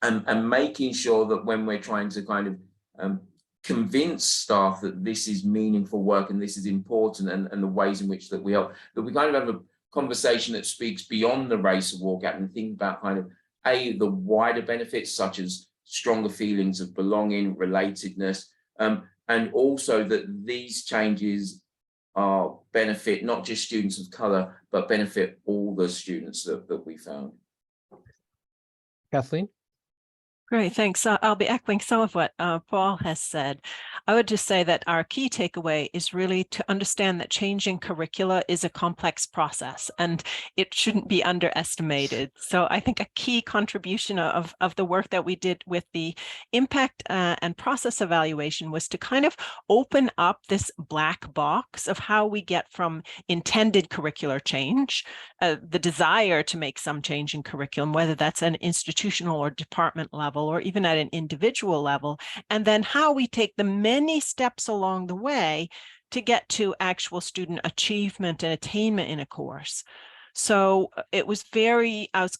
and making sure that when we're trying to kind of convince staff that this is meaningful work and this is important, and the ways in which that we help, that we kind of have a conversation that speaks beyond the race award gap and think about kind of the wider benefits, such as stronger feelings of belonging, relatedness, and also that these changes benefit not just students of colour, but benefit all the students that we found. Kathleen? Great, thanks. I'll be echoing some of what Paul has said. I would just say that our key takeaway is really to understand that changing curricula is a complex process and it shouldn't be underestimated. So I think a key contribution of the work that we did with the impact and process evaluation was to kind of open up this black box of how we get from intended curricular change, the desire to make some change in curriculum, whether that's an institutional or department level, or even at an individual level, and then how we take the many steps along the way to get to actual student achievement and attainment in a course. So I was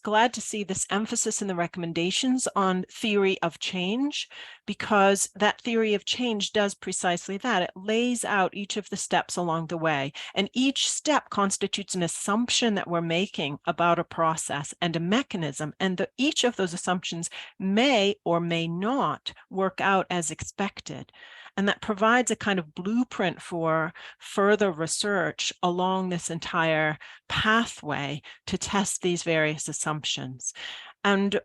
glad to see this emphasis in the recommendations on theory of change, because that theory of change does precisely that. It lays out each of the steps along the way, and each step constitutes an assumption that we're making about a process and a mechanism, and each of those assumptions may or may not work out as expected. And that provides a kind of blueprint for further research along this entire pathway to test these various assumptions. And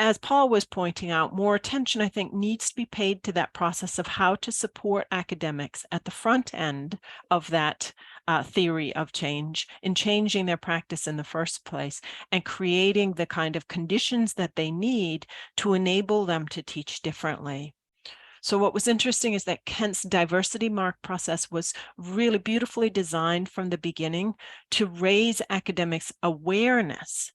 as Paul was pointing out, more attention, I think, needs to be paid to that process of how to support academics at the front end of that theory of change in changing their practice in the first place and creating the kind of conditions that they need to enable them to teach differently. So what was interesting is that Kent's diversity mark process was really beautifully designed from the beginning to raise academics' awareness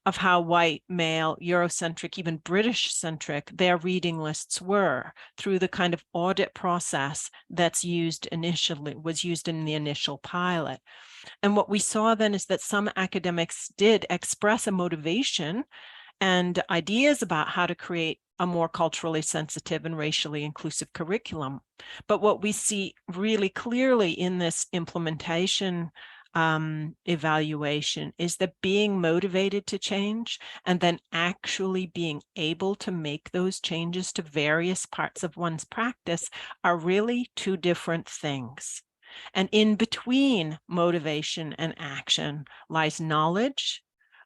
of how white, male, Eurocentric, even British-centric their reading lists were through the kind of audit process that's was used in the initial pilot. And what we saw then is that some academics did express a motivation and ideas about how to create a more culturally sensitive and racially inclusive curriculum. But what we see really clearly in this implementation evaluation is that being motivated to change and then actually being able to make those changes to various parts of one's practice are really two different things. And in between motivation and action lies knowledge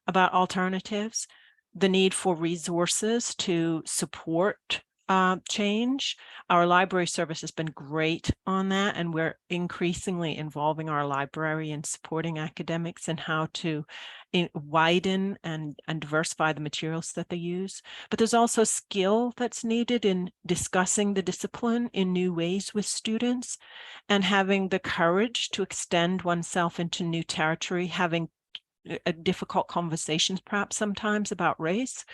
about alternatives, the need for resources to support change. Our library service has been great on that, and we're increasingly involving our library in supporting academics in how to widen and diversify the materials that they use. But there's also skill that's needed in discussing the discipline in new ways with students and having the courage to extend oneself into new territory, having difficult conversations perhaps sometimes about race,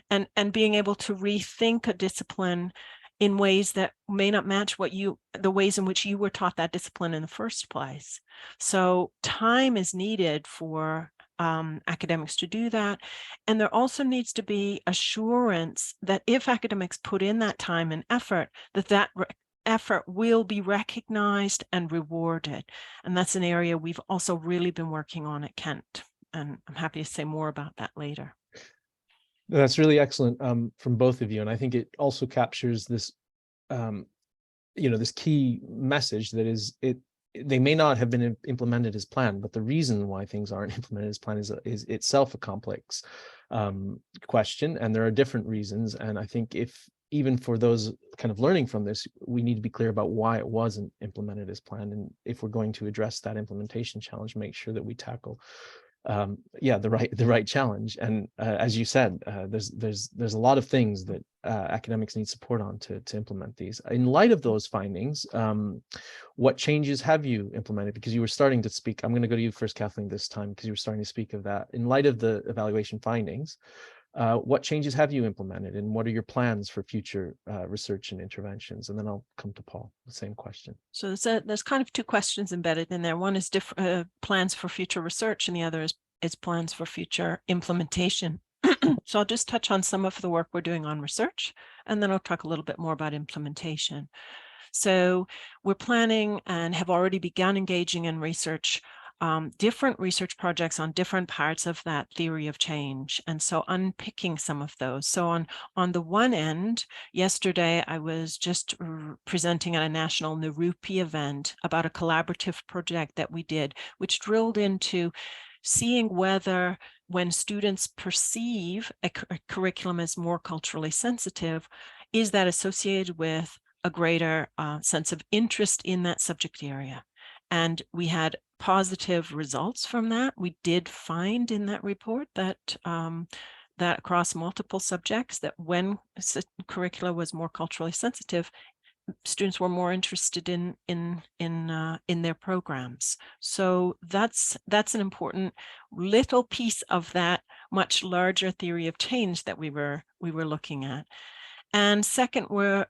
and being able to rethink a discipline in ways that may not match the ways in which you were taught that discipline in the first place. So time is needed for academics to do that. And there also needs to be assurance that if academics put in that time and effort, that effort will be recognized and rewarded. And that's an area we've also really been working on at Kent. And I'm happy to say more about that later. That's really excellent from both of you. And I think it also captures this, this key message that is they may not have been implemented as planned, but the reason why things aren't implemented as planned is itself a complex question. And there are different reasons. And I think even for those kind of learning from this, we need to be clear about why it wasn't implemented as planned. And if we're going to address that implementation challenge, make sure that we tackle the right challenge. And as you said, there's a lot of things that academics need support on to implement these. In light of those findings, what changes have you implemented? Because you were starting to speak. I'm going to go to you first, Kathleen, this time, because you were starting to speak of that. In light of the evaluation findings, what changes have you implemented, and what are your plans for future research and interventions? And then I'll come to Paul, the same question. So there's kind of two questions embedded in there. One is plans for future research, and the other is plans for future implementation. So I'll just touch on some of the work we're doing on research, and then I'll talk a little bit more about implementation. So we're planning and have already begun engaging in research, different research projects on different parts of that theory of change. And so unpicking some of those. So on the one end, yesterday, I was just presenting at a national Narupi event about a collaborative project that we did, which drilled into seeing whether when students perceive a curriculum as more culturally sensitive, is that associated with a greater sense of interest in that subject area. And we had positive results from that. We did find in that report that that across multiple subjects, that when curricula was more culturally sensitive, students were more interested in their programs. So that's an important little piece of that much larger theory of change that we were looking at. And second, we're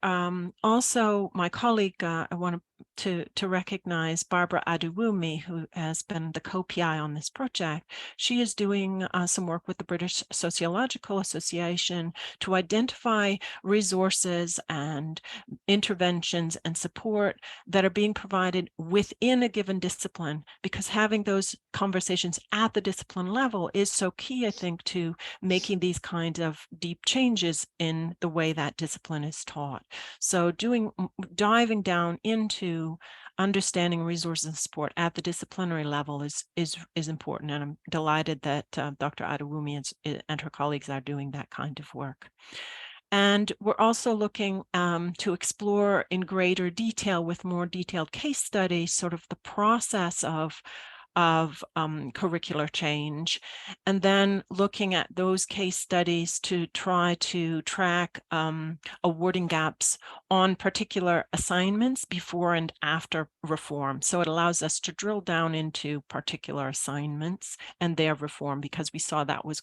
also, my colleague, I want to recognize Barbara Adewumi, who has been the co-PI on this project. She is doing some work with the British Sociological Association to identify resources and interventions and support that are being provided within a given discipline, because having those conversations at the discipline level is so key, I think, to making these kinds of deep changes in the way that discipline is taught. So diving down into understanding resources and support at the disciplinary level is important, and I'm delighted that Dr. Adewumi and her colleagues are doing that kind of work. And we're also looking to explore in greater detail, with more detailed case studies, sort of the process of curricular change, and then looking at those case studies to try to track awarding gaps on particular assignments before and after reform. So it allows us to drill down into particular assignments and their reform, because we saw that was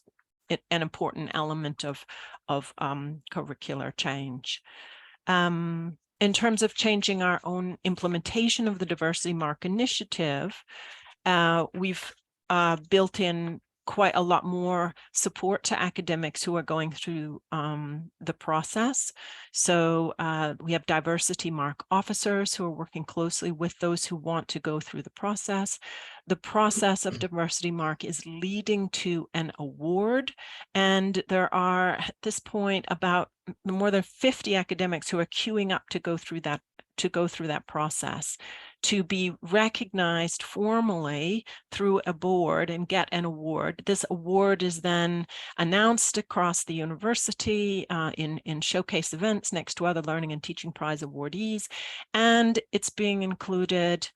an important element of curricular change. In terms of changing our own implementation of the Diversity Mark initiative, we've built in quite a lot more support to academics who are going through the process. So we have Diversity Mark officers who are working closely with those who want to go through the process. The process of Diversity Mark is leading to an award, and there are at this point about more than 50 academics who are queuing up to go through that process, to be recognized formally through a board and get an award. This award is then announced across the university in showcase events next to other Learning and Teaching Prize awardees, and it's being included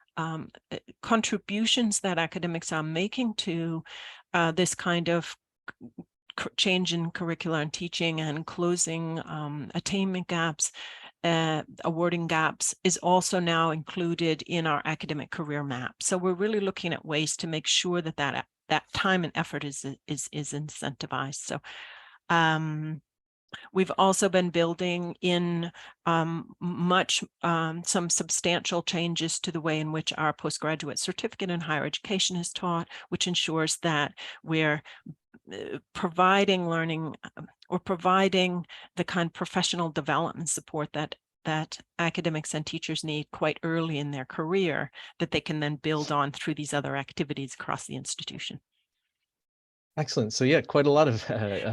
contributions that academics are making to this kind of change in curricular and teaching and closing attainment gaps, awarding gaps, is also now included in our academic career map. So we're really looking at ways to make sure that that time and effort is incentivized. So we've also been building in some substantial changes to the way in which our postgraduate certificate in higher education is taught, which ensures that we're providing learning or providing the kind of professional development support that academics and teachers need quite early in their career, that they can then build on through these other activities across the institution. Excellent. So yeah, quite a lot of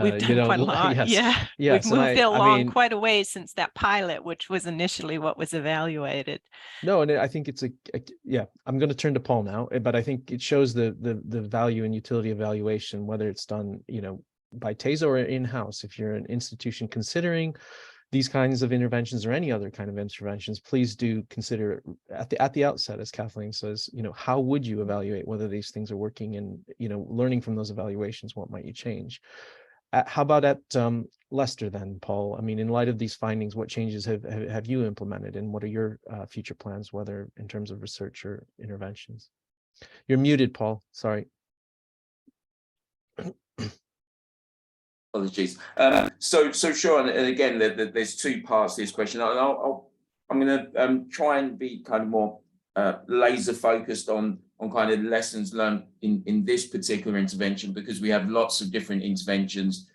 we've done quite a lot. Yes, yeah, yes, we've moved it along I mean, quite a ways since that pilot, which was initially what was evaluated. No, and I think it's yeah. I'm going to turn to Paul now, but I think it shows the value and utility evaluation, whether it's done by TASO or in-house. If you're an institution considering these kinds of interventions or any other kind of interventions, please do consider at the outset, as Kathleen says, how would you evaluate whether these things are working, and learning from those evaluations, what might you change? How about at Leicester then, Paul? I mean, in light of these findings, what changes have you implemented, and what are your future plans, whether in terms of research or interventions? You're muted, Paul. Sorry. Apologies. So Sean, and again, there's two parts to this question. I'm going to try and be kind of more laser focused on kind of lessons learned in this particular intervention, because we have lots of different interventions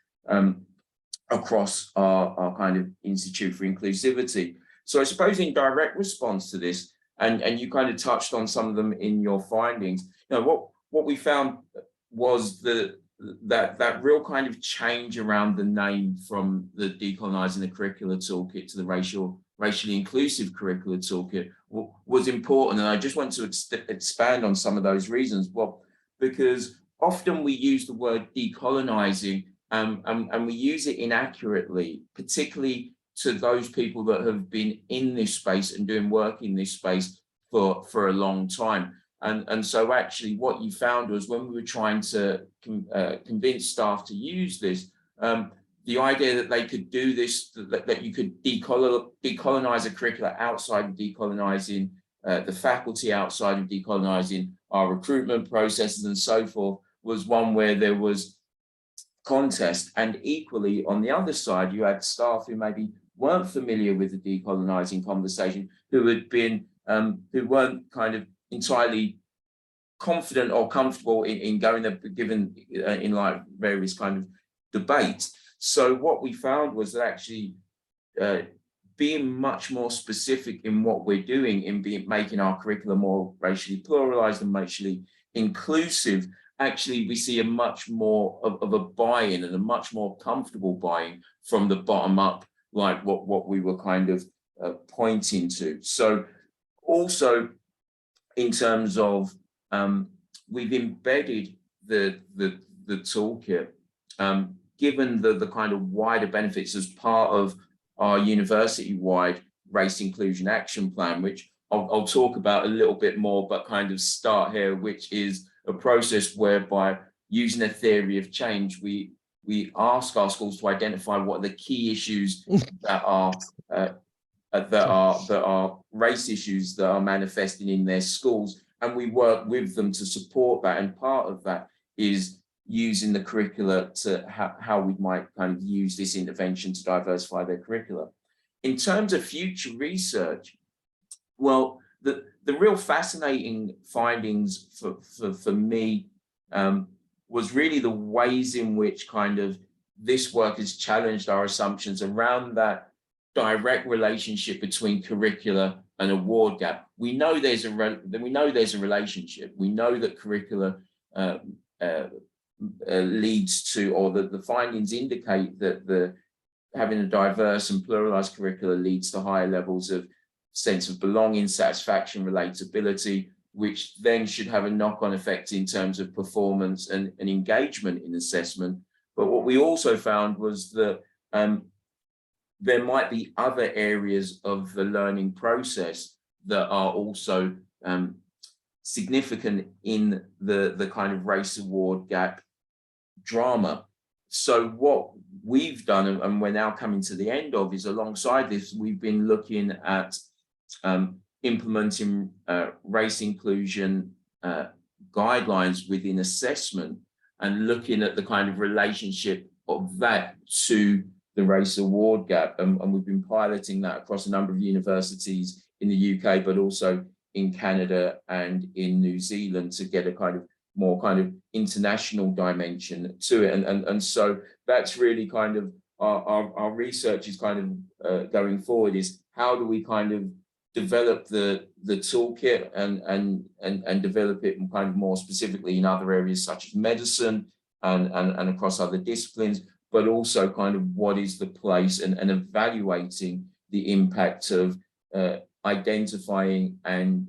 across our kind of Institute for Inclusivity. So I suppose in direct response to this, and you kind of touched on some of them in your findings, what we found was that real kind of change around the name from the Decolonizing the Curricular Toolkit to the Racially Inclusive Curricular Toolkit was important. And I just want to expand on some of those reasons. Well, because often we use the word decolonizing and we use it inaccurately, particularly to those people that have been in this space and doing work in this space for a long time. And so actually what you found was, when we were trying to convince staff to use this, the idea that they could do this, that you could decolonize a curricula outside of decolonizing the faculty, outside of decolonizing our recruitment processes and so forth, was one where there was contest. And equally, on the other side, you had staff who maybe weren't familiar with the decolonizing conversation, who had been, who weren't kind of entirely confident or comfortable in going there, given in like various kind of debates. So what we found was that actually being much more specific in what we're doing, in making our curriculum more racially pluralized and racially inclusive, actually we see a much more of a buy-in, and a much more comfortable buy-in from the bottom up, like what we were kind of pointing to. So also in terms of we've embedded the toolkit, given the kind of wider benefits as part of our university-wide race inclusion action plan, which I'll talk about a little bit more, but kind of start here, which is a process whereby, using a theory of change, we ask our schools to identify what are the key issues that are race issues that are manifesting in their schools, and we work with them to support that. And part of that is using the curricula to how we might kind of use this intervention to diversify their curricula. In terms of future research, well, the real fascinating findings for me was really the ways in which kind of this work has challenged our assumptions around that direct relationship between curricula and award gap. We know there's a relationship. We know that curricula leads to, or the findings indicate that having a diverse and pluralized curricula leads to higher levels of sense of belonging, satisfaction, relatability, which then should have a knock-on effect in terms of performance and engagement in assessment. But what we also found was that there might be other areas of the learning process that are also significant in the kind of race award gap drama. So what we've done, and we're now coming to the end of, is alongside this, we've been looking at implementing race inclusion guidelines within assessment and looking at the kind of relationship of that to the race award gap. And we've been piloting that across a number of universities in the UK, but also in Canada and in New Zealand to get a kind of more kind of international dimension to it. And so that's really kind of our research is kind of going forward, is how do we kind of develop the toolkit and develop it kind of more specifically in other areas such as medicine and across other disciplines, but also kind of what is the place and evaluating the impact of identifying and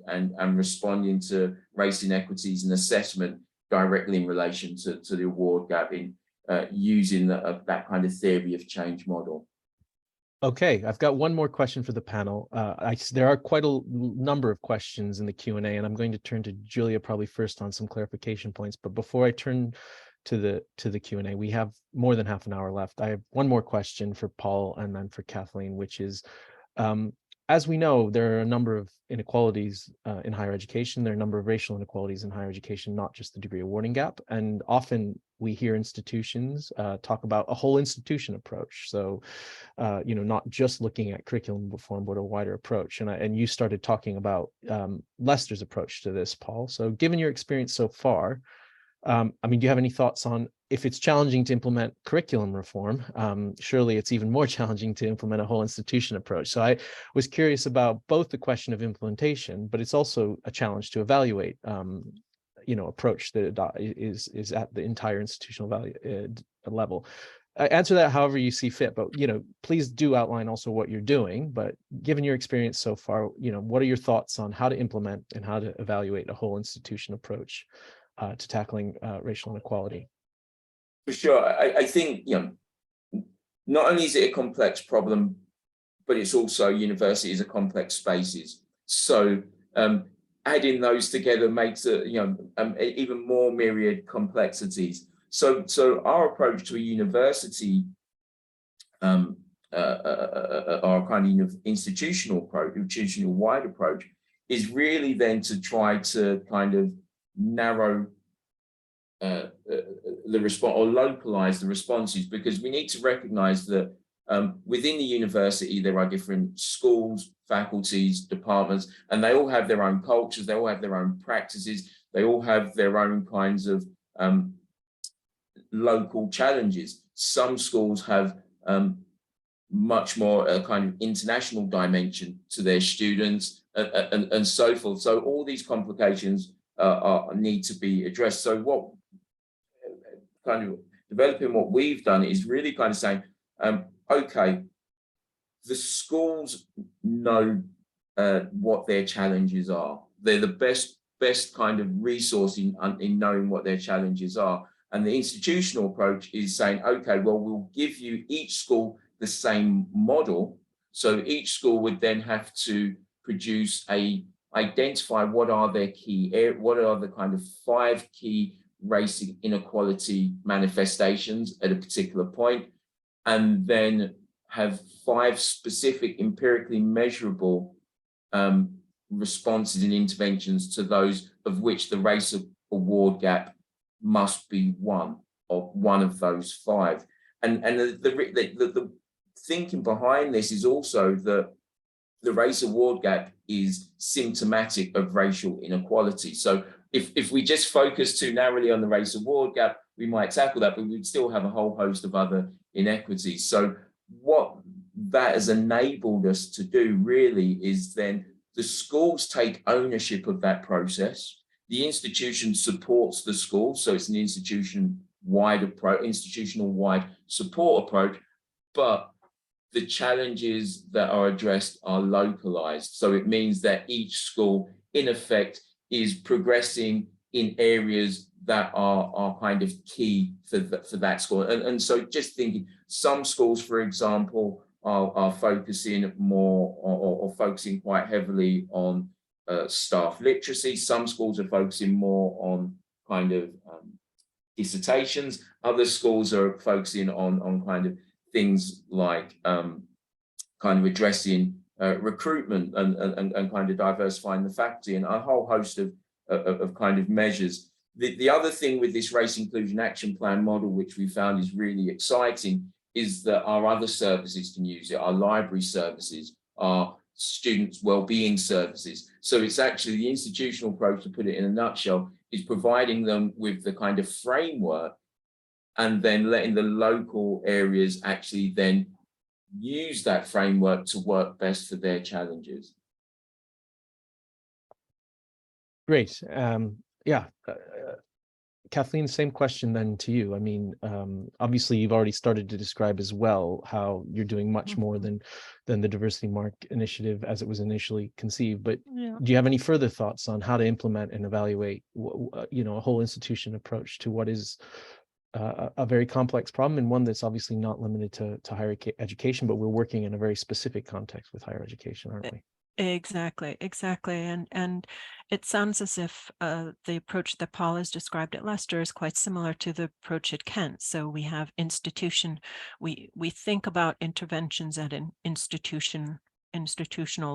responding to race inequities and assessment directly in relation to the award gap in using that kind of theory of change model. Okay, I've got one more question for the panel. There are quite a number of questions in the Q&A, and I'm going to turn to Julia probably first on some clarification points. But before I turn to the Q&A, we have more than half an hour left. I have one more question for Paul and then for Kathleen, which is, as we know, there are a number of inequalities in higher education. There are a number of racial inequalities in higher education, not just the degree awarding gap. And often we hear institutions talk about a whole institution approach. So, not just looking at curriculum reform, but a wider approach. And you started talking about Leicester's approach to this, Paul. So given your experience so far, do you have any thoughts on, if it's challenging to implement curriculum reform, surely it's even more challenging to implement a whole institution approach. So I was curious about both the question of implementation, but it's also a challenge to evaluate, approach that is at the entire institutional value level. Answer that however you see fit, but please do outline also what you're doing. But given your experience so far, what are your thoughts on how to implement and how to evaluate a whole institution approach to tackling racial inequality? For sure. I think, not only is it a complex problem, but it's also universities are complex spaces. So adding those together makes it, even more myriad complexities. So our approach to a university, our kind of institutional approach, institutional-wide approach, is really then to try to kind of narrow the response or localize the responses, because we need to recognize that within the university there are different schools, faculties, departments, and they all have their own cultures, they all have their own practices, they all have their own kinds of local challenges. Some schools have much more a kind of international dimension to their students and so forth. So all these complications need to be addressed. So what kind of developing what we've done is really kind of saying, okay, the schools know what their challenges are. They're the best kind of resource in knowing what their challenges are. And the institutional approach is saying, okay, well, we'll give you each school the same model. So each school would then have to produce identify what are their what are the kind of 5 key race inequality manifestations at a particular point, and then have 5 specific empirically measurable responses and interventions to those of which the race award gap must be one. one of those 5. And the thinking behind this is also that the race award gap is symptomatic of racial inequality. So if we just focus too narrowly on the race award gap, we might tackle that, but we'd still have a whole host of other inequities. So what that has enabled us to do really is then the schools take ownership of that process. The institution supports the school, so it's an institutional-wide support approach, but the challenges that are addressed are localized. So it means that each school, in effect, is progressing in areas that are kind of key for that school. And so just thinking, some schools, for example, are focusing more or focusing quite heavily on staff literacy. Some schools are focusing more on kind of dissertations. Other schools are focusing on kind of things like kind of addressing recruitment and kind of diversifying the faculty, and a whole host of kind of measures. The other thing with this race inclusion action plan model, which we found is really exciting, is that our other services can use it, our library services, our students' wellbeing services. So it's actually the institutional approach, to put it in a nutshell, is providing them with the kind of framework and then letting the local areas actually then use that framework to work best for their challenges. Great. Yeah. Kathleen, same question then to you. I mean, obviously you've already started to describe as well how you're doing much more than the Diversity Mark initiative as it was initially conceived. But do you have any further thoughts on how to implement and evaluate, a whole institution approach to what is a very complex problem, and one that's obviously not limited to higher education, but we're working in a very specific context with higher education, aren't we? Exactly. And it sounds as if the approach that Paul has described at Leicester is quite similar to the approach at Kent. So we have we think about interventions at an institutional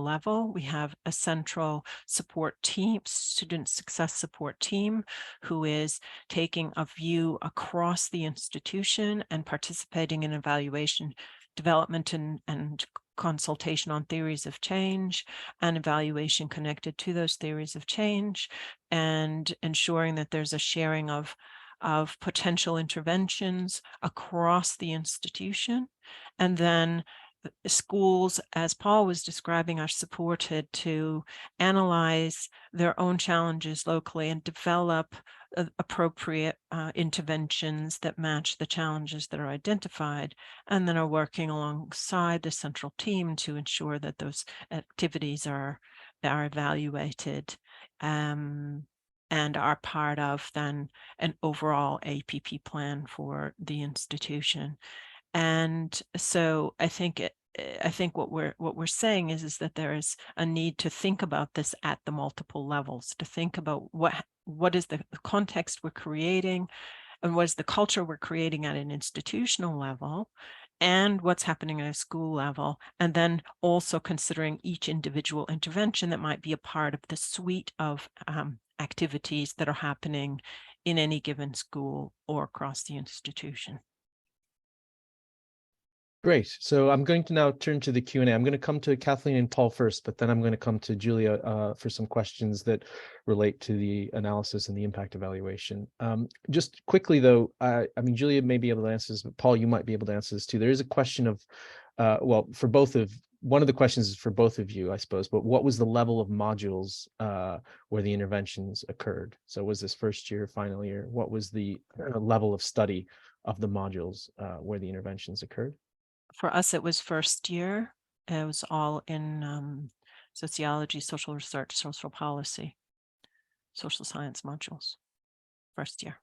level. We have a central support team, student success support team, who is taking a view across the institution and participating in evaluation, development and consultation on theories of change and evaluation connected to those theories of change, and ensuring that there's a sharing of potential interventions across the institution. And then schools, as Paul was describing, are supported to analyze their own challenges locally and develop appropriate interventions that match the challenges that are identified, and then are working alongside the central team to ensure that those activities are evaluated and are part of then an overall APP plan for the institution. And so I think what we're saying is that there is a need to think about this at the multiple levels, to think about what is the context we're creating and what is the culture we're creating at an institutional level, and what's happening at a school level, and then also considering each individual intervention that might be a part of the suite of activities that are happening in any given school or across the institution. Great. So I'm going to now turn to the Q&A. I'm going to come to Kathleen and Paul first, but then I'm going to come to Julia for some questions that relate to the analysis and the impact evaluation. Just quickly, though, I mean, Julia may be able to answer this, but Paul, you might be able to answer this too. There is a question of, one of the questions is for both of you, I suppose, but what was the level of modules where the interventions occurred? So was this first year, final year? What was the level of study of the modules where the interventions occurred? For us, it was first year. It was all in sociology, social research, social policy, social science modules, first year.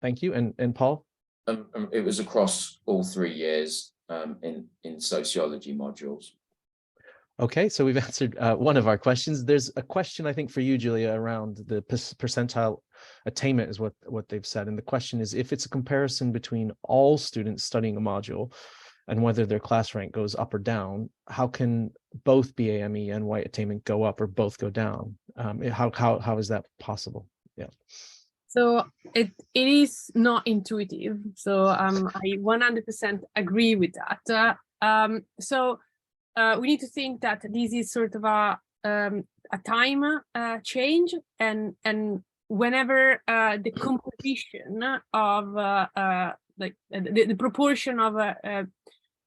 Thank you. And Paul? It was across all 3 years in sociology modules. Okay, so we've answered one of our questions. There's a question, I think, for you, Julia, around the percentile attainment is what they've said. And the question is, if it's a comparison between all students studying a module and whether their class rank goes up or down, how can both BAME and white attainment go up or both go down? How is that possible? Yeah. So it is not intuitive. So I 100% agree with that. We need to think that this is sort of a time change, and whenever the composition of like the proportion of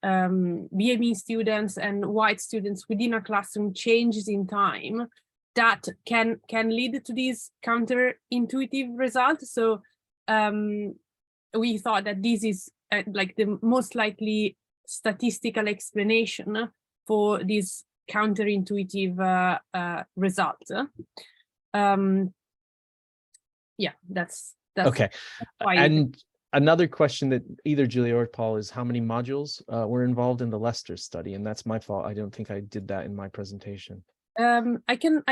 BME students and white students within a classroom changes in time, that can lead to these counterintuitive results. So we thought that this is like the most likely statistical explanation for this counterintuitive result. Yeah, that's okay. why. And another question that either Julia or Paul is how many modules were involved in the Leicester study? And that's my fault. I don't think I did that in my presentation. I can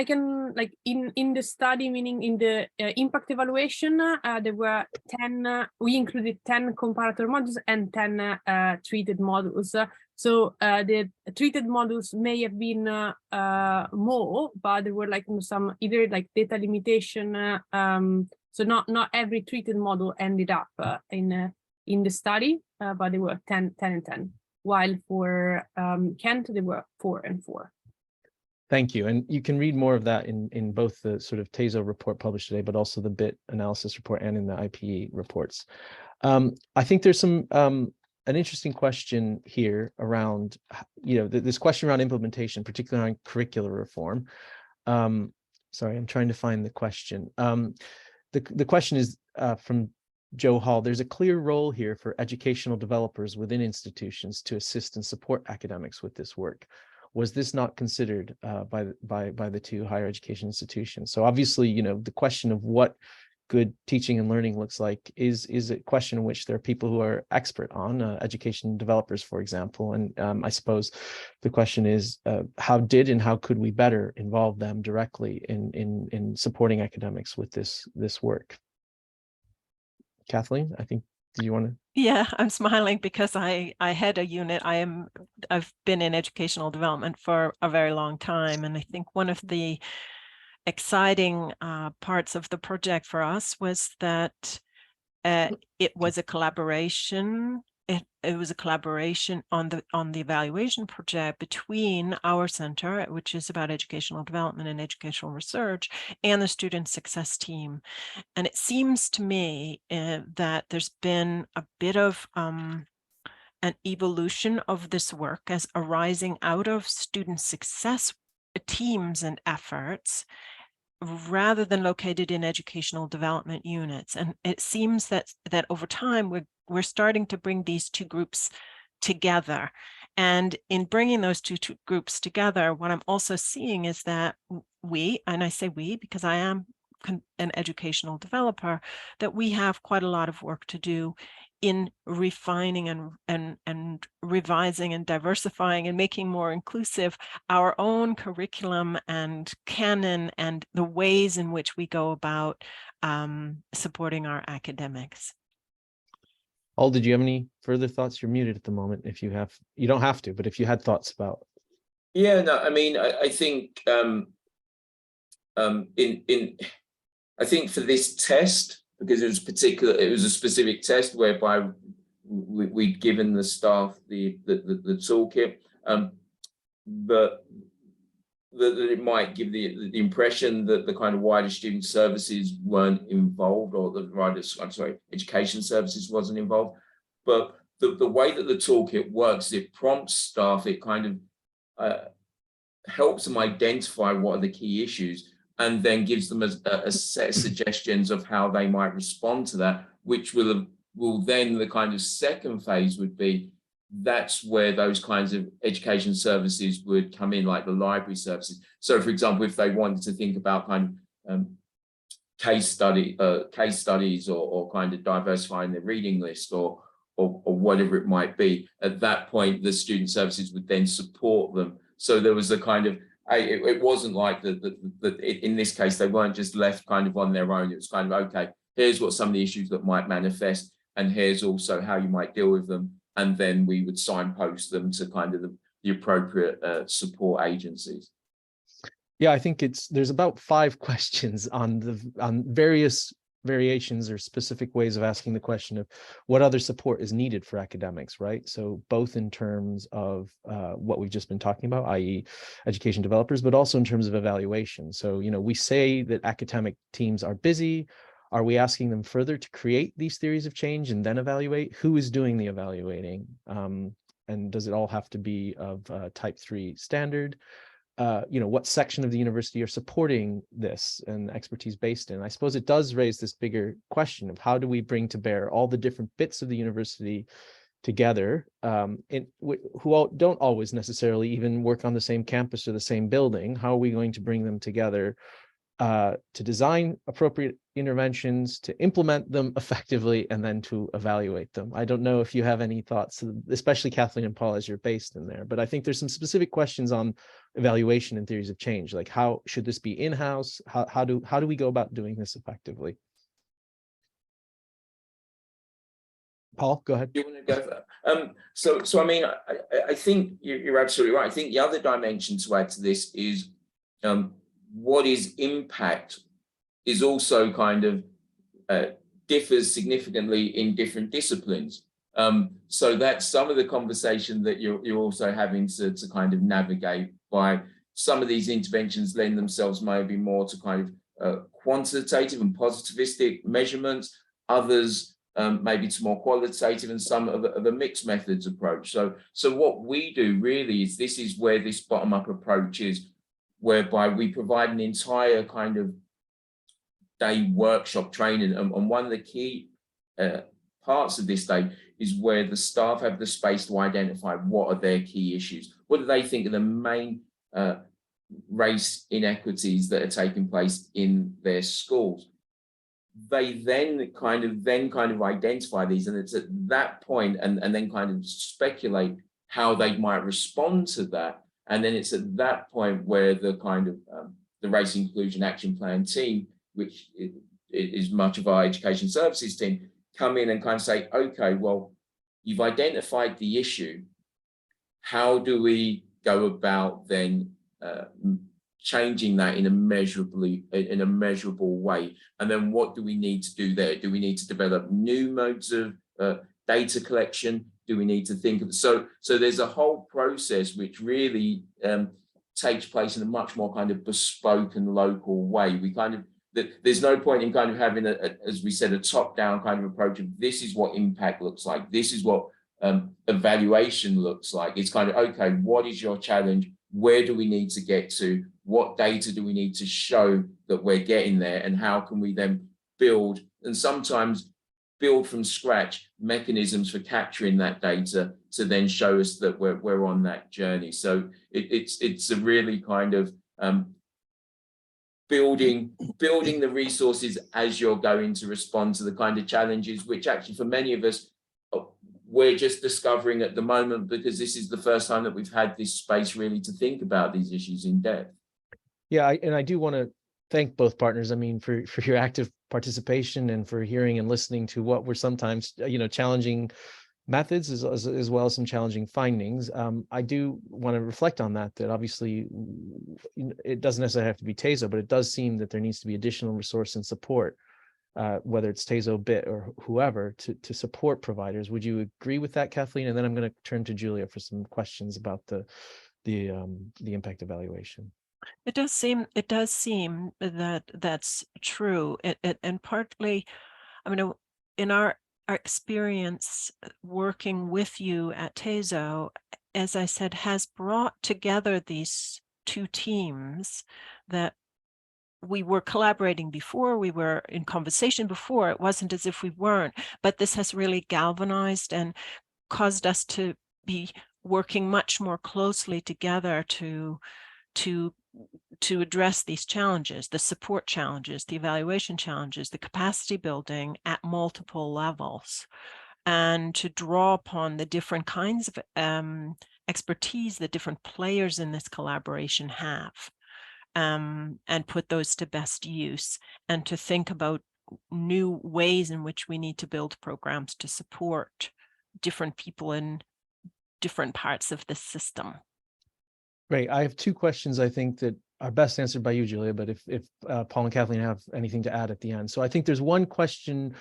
like in the study, meaning in the impact evaluation, there were 10, we included 10 comparator modules and 10 treated modules. So the treated modules may have been more, but there were like some either like data limitation. So not every treated model ended up in the study, but there were 10 and 10, while for Kent there were 4 and 4. Thank you. And you can read more of that in both the sort of TASO report published today, but also the BIT analysis report and in the IPE reports. I think there's some an interesting question here around, this question around implementation, particularly on curricular reform. Sorry, I'm trying to find the question. The question is from Joe Hall. There's a clear role here for educational developers within institutions to assist and support academics with this work. Was this not considered by the two higher education institutions? So obviously, the question of what good teaching and learning looks like is a question in which there are people who are expert on, education developers, for example. And I suppose the question is, how did and how could we better involve them directly in supporting academics with this work? Kathleen, I think, do you want to? Yeah, I'm smiling because I head a unit. I've been in educational development for a very long time, and I think one of the exciting parts of the project for us was that it was a collaboration. It was a collaboration on the evaluation project between our center, which is about educational development and educational research, and the student success team. And it seems to me that there's been a bit of an evolution of this work as arising out of student success teams and efforts, rather than located in educational development units. And it seems that over time, we're starting to bring these two groups together. And in bringing those two groups together, what I'm also seeing is that we, and I say we because I am an educational developer, that we have quite a lot of work to do in refining and revising and diversifying and making more inclusive our own curriculum and canon and the ways in which we go about supporting our academics. Paul, did you have any further thoughts? You're muted at the moment. If you have, you don't have to, but if you had thoughts about. Yeah, no, I mean, I think I think for this test, because it was a specific test whereby we'd given the staff the toolkit, but that it might give the impression that the kind of wider student services weren't involved, or the wider, education services wasn't involved. But the way that the toolkit works, it prompts staff, it kind of helps them identify what are the key issues, and then gives them a set of suggestions of how they might respond to that, which will then, the kind of second phase would be, that's where those kinds of education services would come in, like the library services. So for example, if they wanted to think about kind of case studies or kind of diversifying their reading list or whatever it might be, at that point, the student services would then support them. So there was a kind of, it wasn't like that in this case, they weren't just left kind of on their own. It was kind of, okay, here's what some of the issues that might manifest, and here's also how you might deal with them. And then we would signpost them to kind of the appropriate support agencies. Yeah, I think there's about 5 questions on various variations or specific ways of asking the question of what other support is needed for academics, right? So both in terms of what we've just been talking about, i.e. education developers, but also in terms of evaluation. So, we say that academic teams are busy. Are we asking them further to create these theories of change and then evaluate? Who is doing the evaluating? And does it all have to be of type 3 standard? What section of the university are supporting this and expertise based in? I suppose it does raise this bigger question of how do we bring to bear all the different bits of the university together, who don't always necessarily even work on the same campus or the same building. How are we going to bring them together to design appropriate interventions, to implement them effectively, and then to evaluate them? I don't know if you have any thoughts, especially Kathleen and Paul, as you're based in there, but I think there's some specific questions on evaluation and theories of change, like how should this be in-house? How do we go about doing this effectively? Paul, go ahead. You want to go for that? So I mean, I think you're absolutely right. I think the other dimension to add to this is what is impact is also kind of differs significantly in different disciplines. So that's some of the conversation that you're also having to kind of navigate by. Some of these interventions lend themselves maybe more to kind of quantitative and positivistic measurements. Others maybe to more qualitative, and some of a mixed methods approach. So what we do really is, this is where this bottom-up approach is, whereby we provide an entire kind of day workshop training. And one of the key parts of this day is where the staff have the space to identify what are their key issues. What do they think are the main race inequities that are taking place in their schools? They then kind of identify these, and it's at that point, and then kind of speculate how they might respond to that. And then it's at that point where the kind of the Race Inclusion Action Plan team, which is much of our education services team, come in and kind of say, okay, well, you've identified the issue. How do we go about then changing that in a measurable way? And then what do we need to do there? Do we need to develop new modes of data collection? Do we need to think of so there's a whole process which really takes place in a much more kind of bespoke and local way. We kind of, there's no point in kind of having as we said, a top-down kind of approach of this is what impact looks like, this is what evaluation looks like. It's kind of, okay, what is your challenge? Where do we need to get to? What data do we need to show that we're getting there? And how can we then build, and sometimes build from scratch, mechanisms for capturing that data to then show us that we're on that journey. So it's a really kind of building the resources as you're going to respond to the kind of challenges, which actually for many of us, we're just discovering at the moment, because this is the first time that we've had this space really to think about these issues in depth. Yeah, and I do want to thank both partners. I mean, for your active participation and for hearing and listening to what were sometimes, challenging methods as well as some challenging findings. I do want to reflect on that obviously it doesn't necessarily have to be TASO, but it does seem that there needs to be additional resource and support, whether it's TASO, BIT, or whoever, to support providers. Would you agree with that, Kathleen? And then I'm going to turn to Julia for some questions about the impact evaluation. It does seem that that's true, and partly, I mean, in our experience working with you at TASO, as I said, has brought together these two teams that we were collaborating before, we were in conversation before. It wasn't as if we weren't, but this has really galvanized and caused us to be working much more closely together to address these challenges, the support challenges, the evaluation challenges, the capacity building at multiple levels, and to draw upon the different kinds of expertise that different players in this collaboration have, and put those to best use, and to think about new ways in which we need to build programs to support different people in different parts of the system. Great. I have two questions I think that are best answered by you, Julia, but if Paul and Kathleen have anything to add at the end. So I think there's one question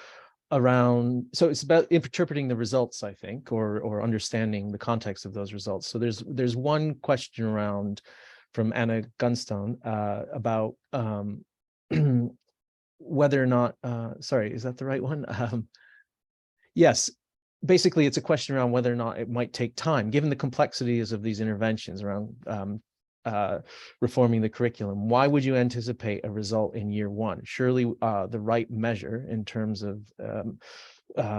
around, so it's about interpreting the results, I think, or understanding the context of those results. So there's one question around from Anna Gunstone about whether or not, sorry, is that the right one? Yes, basically it's a question around whether or not it might take time, given the complexities of these interventions around reforming the curriculum. Why would you anticipate a result in year one? Surely the right measure in terms of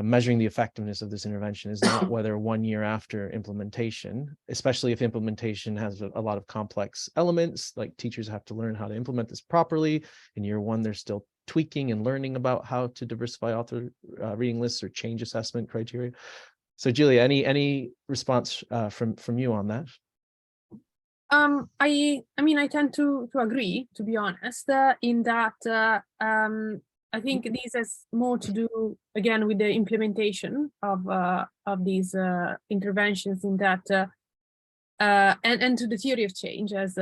measuring the effectiveness of this intervention is not whether 1 year after implementation, especially if implementation has a lot of complex elements, like teachers have to learn how to implement this properly. In year one, they're still tweaking and learning about how to diversify author reading lists or change assessment criteria. So Julia, any response from you on that? I mean, I tend to agree, to be honest, in that I think this has more to do, again, with the implementation of these interventions, in that and to the theory of change, as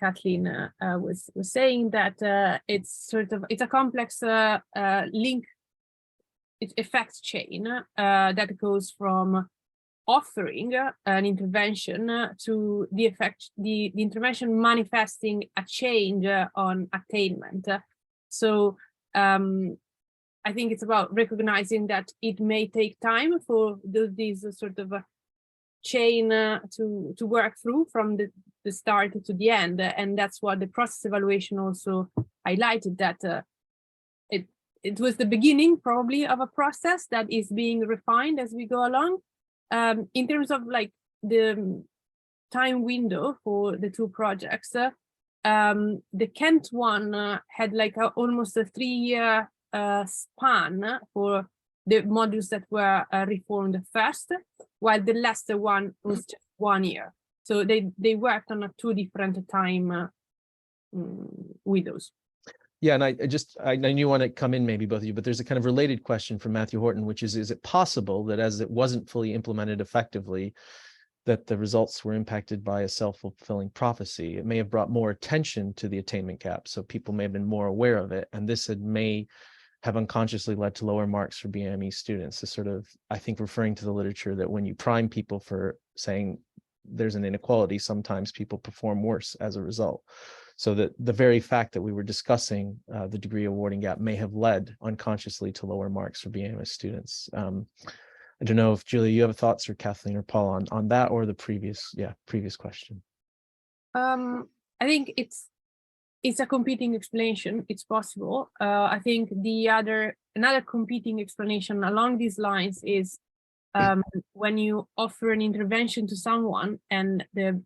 Kathleen was saying, that it's a complex link effect chain that goes from offering an intervention to the intervention manifesting a change on attainment. So I think it's about recognizing that it may take time for these sort of chain to work through from the start to the end, and that's what the process evaluation also highlighted, that it was the beginning probably of a process that is being refined as we go along. In terms of like the time window for the two projects, the Kent one had like almost a 3-year span for the modules that were reformed first, while the Leicester one was just 1 year. So they worked on 2 different time windows. Yeah, and I know you want to come in, maybe both of you, but there's a kind of related question from Matthew Horton, which is it possible that as it wasn't fully implemented effectively, that the results were impacted by a self-fulfilling prophecy? It may have brought more attention to the attainment gap, so people may have been more aware of it, and this may have unconsciously led to lower marks for BME students. This sort of, I think, referring to the literature that when you prime people for saying there's an inequality, sometimes people perform worse as a result. So that the very fact that we were discussing the degree awarding gap may have led unconsciously to lower marks for BMS students. I don't know if Julia, you have thoughts, or Kathleen or Paul on that, or the previous question. I think it's a competing explanation. It's possible. I think another competing explanation along these lines is when you offer an intervention to someone and they're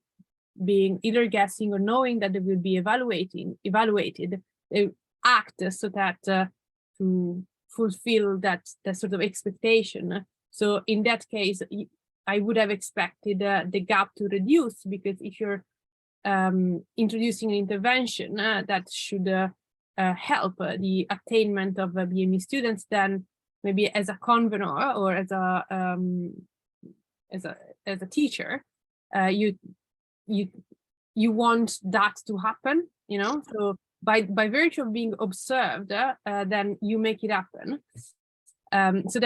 being either guessing or knowing that they will be evaluated, they act so that to fulfill that sort of expectation. So in that case, I would have expected the gap to reduce, because if you're introducing an intervention that should help the attainment of BME students, then maybe as a convener or as a teacher, you want that to happen, you know. So by virtue of being observed, then you make it happen. So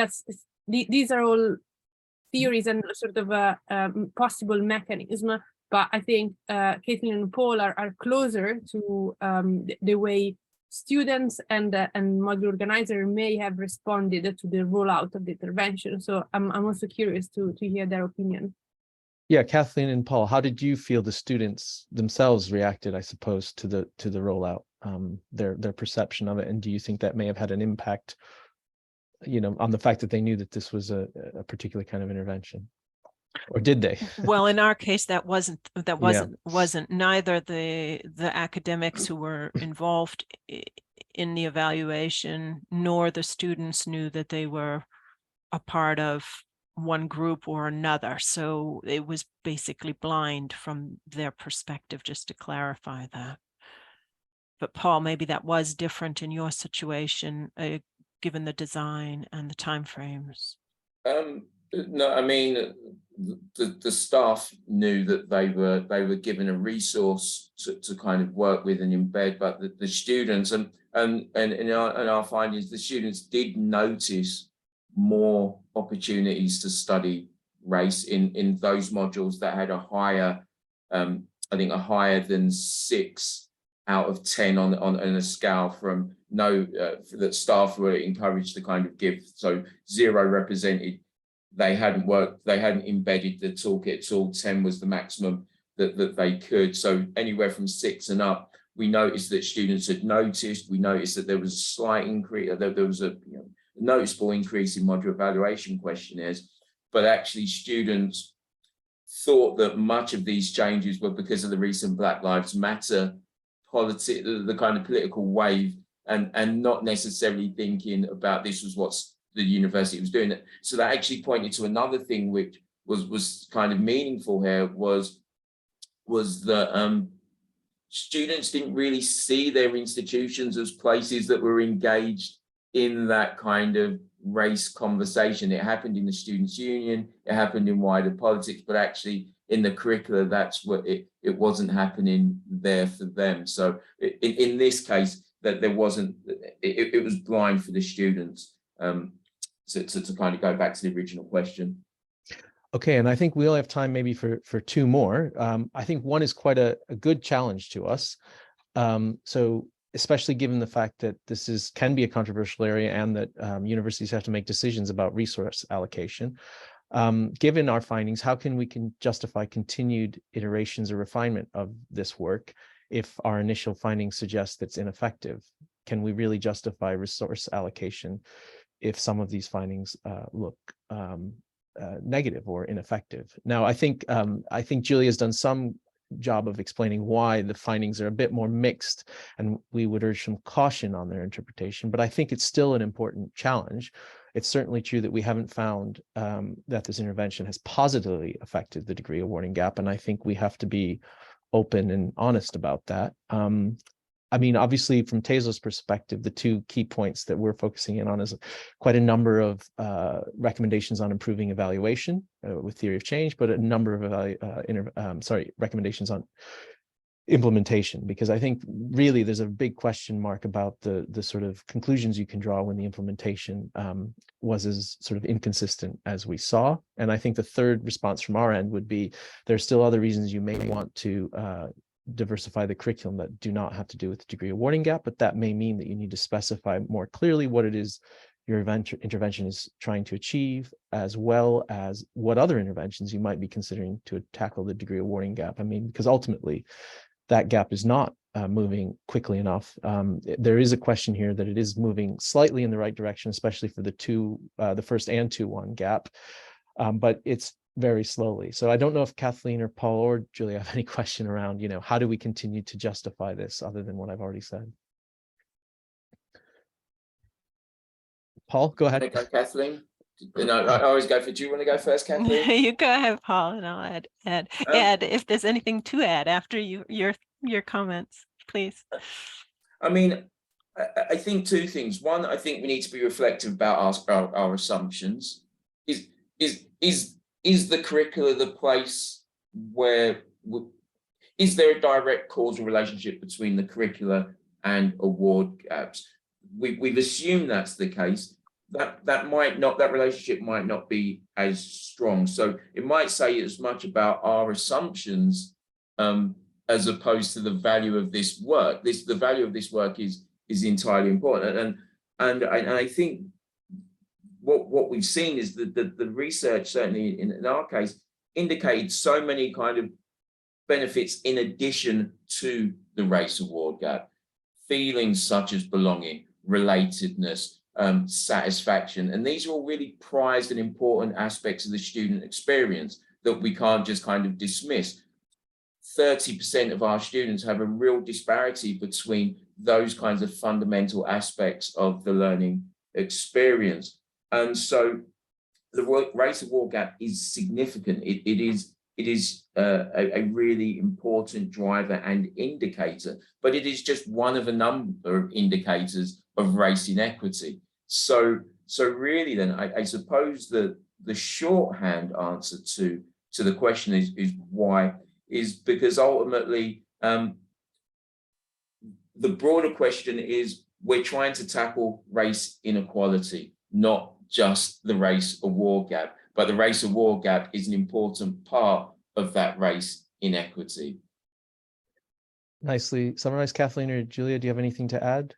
these are all theories and sort of a possible mechanism. But I think Caitlin and Paul are closer to the way students and module organizer may have responded to the rollout of the intervention. So I'm also curious to hear their opinion. Yeah, Kathleen and Paul, how did you feel the students themselves reacted, I suppose, to the rollout, their perception of it, and do you think that may have had an impact, you know, on the fact that they knew that this was a particular kind of intervention, or did they? Well, in our case, that wasn't neither the academics who were involved in the evaluation nor the students knew that they were a part of one group or another. So it was basically blind from their perspective, just to clarify that. But Paul, maybe that was different in your situation, given the design and the timeframes. No, I mean, the staff knew that they were given a resource to kind of work with and embed, but the students and in our findings, the students did notice more opportunities to study race in those modules that had a higher, I think a higher than 6 out of 10 on a scale from no, that staff were encouraged to kind of give. So 0 represented they hadn't embedded the toolkit at all. 10 was the maximum that they could. So anywhere from 6 and up, we noticed that students had noticed. We noticed that there was a slight increase, there was a noticeable increase in module evaluation questionnaires, but actually students thought that much of these changes were because of the recent Black Lives Matter the kind of political wave, and not necessarily thinking about this was what's the university was doing. So that actually pointed to another thing which was kind of meaningful here, was that students didn't really see their institutions as places that were engaged in that kind of race conversation. It happened in the students' union, it happened in wider politics, but actually in the curricula, that's what it wasn't happening there for them. So in this case, that there wasn't, it was blind for the students. To kind of go back to the original question. Okay, and I think we only have time maybe for 2 more. I think one is quite a good challenge to us. So especially given the fact that this can be a controversial area, and that universities have to make decisions about resource allocation. Given our findings, how can we justify continued iterations or refinement of this work if our initial findings suggest that's ineffective? Can we really justify resource allocation if some of these findings look negative or ineffective? Now, I think Julia's done some job of explaining why the findings are a bit more mixed, and we would urge some caution on their interpretation, but I think it's still an important challenge. It's certainly true that we haven't found that this intervention has positively affected the degree awarding gap, and I think we have to be open and honest about that. I mean, obviously, from Tezo's perspective, the 2 key points that we're focusing in on is quite a number of recommendations on improving evaluation with theory of change, but a number of recommendations on implementation, because I think really there's a big question mark about the sort of conclusions you can draw when the implementation was as sort of inconsistent as we saw. And I think the third response from our end would be there's still other reasons you may want to diversify the curriculum that do not have to do with the degree awarding gap, but that may mean that you need to specify more clearly what it is your intervention is trying to achieve, as well as what other interventions you might be considering to tackle the degree awarding gap. I mean, because ultimately that gap is not moving quickly enough. There is a question here that it is moving slightly in the right direction, especially for the first and 2-1 gap, but it's very slowly. So I don't know if Kathleen or Paul or Julia have any question around, how do we continue to justify this other than what I've already said? Paul, go ahead. Okay, Kathleen. No, I always go for. Do you want to go first, Kathleen? You go ahead, Paul, and I'll add if there's anything to add after your comments, please. I mean, I think 2 things. One, I think we need to be reflective about our assumptions. Is the curricula the place where, is there a direct causal relationship between the curricula and award gaps? We've assumed that's the case. That relationship might not be as strong. So it might say as much about our assumptions as opposed to the value of this work. The value of this work is entirely important. And I think what we've seen is that the research, certainly in our case, indicated so many kind of benefits in addition to the race award gap. Feelings such as belonging, relatedness, satisfaction. And these are all really prized and important aspects of the student experience that we can't just kind of dismiss. 30% of our students have a real disparity between those kinds of fundamental aspects of the learning experience. And so the race award gap is significant. It is a really important driver and indicator, but it is just one of a number of indicators of race inequity. So So really then, I suppose that the shorthand answer to the question is why, is because ultimately the broader question is we're trying to tackle race inequality, not just the race award gap, but the race award gap is an important part of that race inequity. Nicely summarized. Kathleen or Julia, do you have anything to add?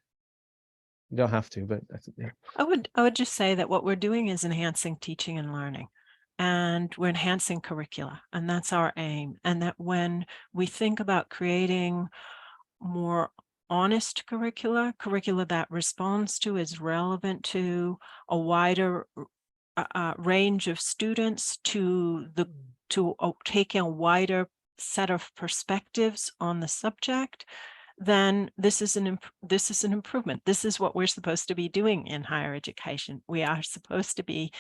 You don't have to, but yeah. I would just say that what we're doing is enhancing teaching and learning, and we're enhancing curricula, and that's our aim. And that when we think about creating more honest curricula that responds to, is relevant to a wider range of students, to taking a wider set of perspectives on the subject, then this is an improvement. This is what we're supposed to be doing in higher education. We are supposed to be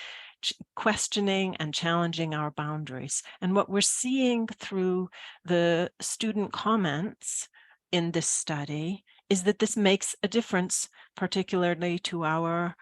questioning and challenging our boundaries. And what we're seeing through the student comments in this study is that this makes a difference, particularly to our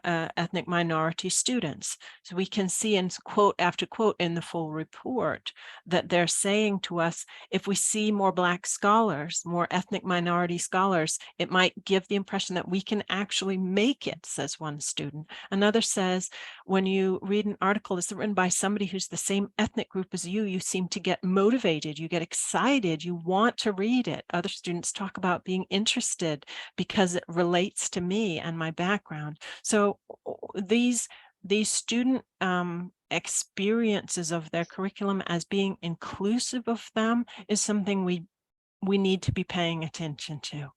ethnic minority students. So we can see in quote after quote in the full report that they're saying to us, if we see more Black scholars, more ethnic minority scholars, it might give the impression that we can actually make it, says one student. Another says, when you read an article that's written by somebody who's the same ethnic group as you seem to get motivated, you get excited, you want to read it. Other students talk about being interested because it relates to me and my background. So these student experiences of their curriculum as being inclusive of them is something we need to be paying attention to.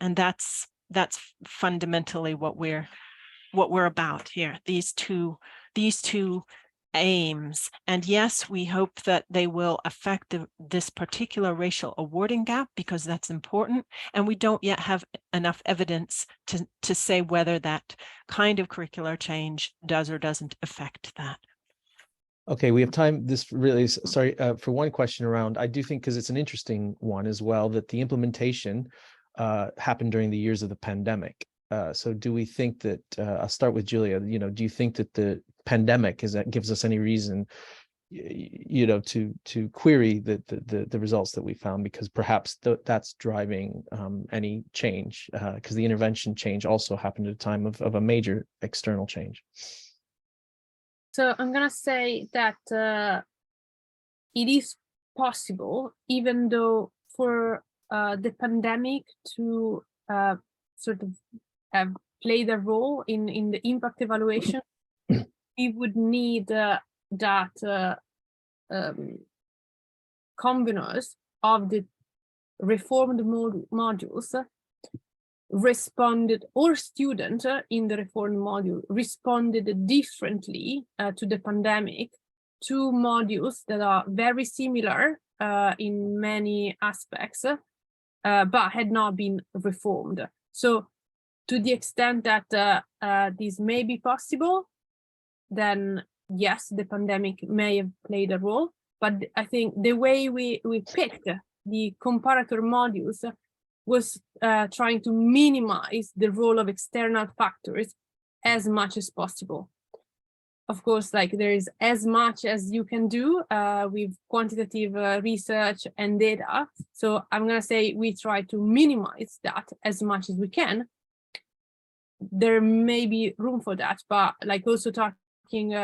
And that's fundamentally what we're about here, these two aims. And yes, we hope that they will affect this particular racial awarding gap, because that's important. And we don't yet have enough evidence to say whether that kind of curricular change does or doesn't affect that. Okay, we have time. This really is, sorry, for one question around, I do think, because it's an interesting one as well, that the implementation happened during the years of the pandemic. So do we think that, I'll start with Julia, do you think that the pandemic gives us any reason, to query the results that we found, because perhaps that's driving any change, because the intervention change also happened at a time of a major external change? So I'm going to say that it is possible, even though for the pandemic to sort of have played a role in the impact evaluation, we would need that conveners of the reformed modules responded, or student in the reformed module responded differently to the pandemic, to modules that are very similar in many aspects, but had not been reformed. So to the extent that this may be possible, then yes, the pandemic may have played a role, but I think the way we picked the comparator modules was trying to minimize the role of external factors as much as possible. Of course, like there is as much as you can do with quantitative research and data. So I'm going to say we try to minimize that as much as we can. There may be room for that, but like also talking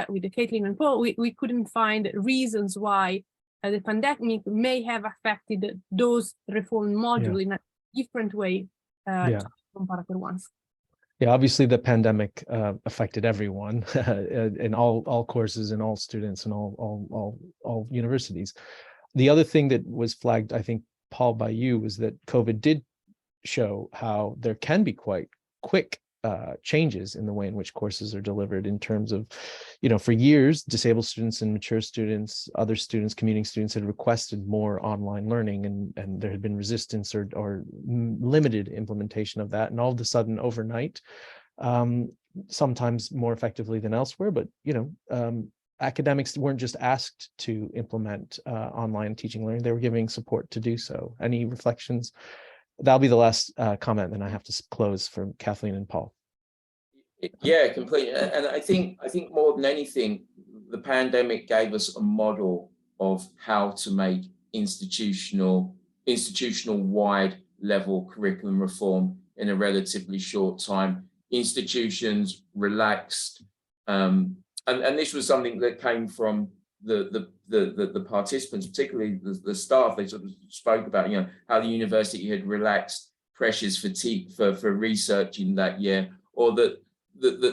with the Caitlin and Paul, we couldn't find reasons why the pandemic may have affected those reform modules in a different way to comparator ones. Yeah, obviously the pandemic affected everyone in all courses and all students and all universities. The other thing that was flagged, I think, Paul, by you, was that COVID did show how there can be quite quick changes in the way in which courses are delivered, in terms of, for years, disabled students and mature students, other students, commuting students had requested more online learning, and there had been resistance or limited implementation of that. And all of a sudden, overnight, sometimes more effectively than elsewhere, but, academics weren't just asked to implement online teaching learning, they were giving support to do so. Any reflections? That'll be the last comment, then I have to close, from Kathleen and Paul. Yeah, completely. And I think more than anything, the pandemic gave us a model of how to make institutional wide level curriculum reform in a relatively short time. Institutions relaxed, and this was something that came from the participants, particularly the staff. They sort of spoke about, you know, how the university had relaxed pressures for research in that year, or that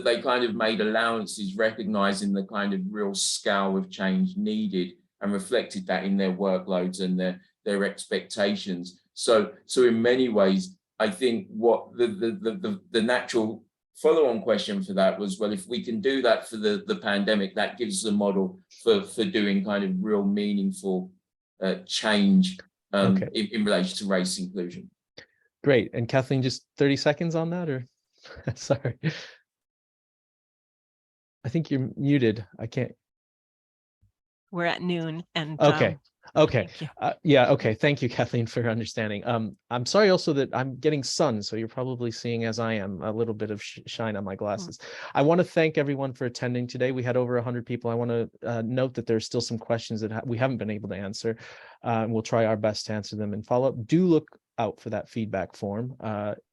they kind of made allowances, recognizing the kind of real scale of change needed, and reflected that in their workloads and their expectations. So in many ways, I think what the natural follow-on question for that was, well, if we can do that for the pandemic, that gives us a model for doing kind of real meaningful change in relation to race inclusion. Great. And Kathleen, just 30 seconds on that, or sorry. I think you're muted. I can't. We're at noon and okay. Okay. thank you. Yeah. Okay. Thank you, Kathleen, for understanding. I'm sorry also that I'm getting sun, so you're probably seeing, as I am, a little bit of shine on my glasses. I want to thank everyone for attending today. We had over 100 people. I want to note that there's still some questions that we haven't been able to answer. And we'll try our best to answer them in follow-up. Do look out for that feedback form.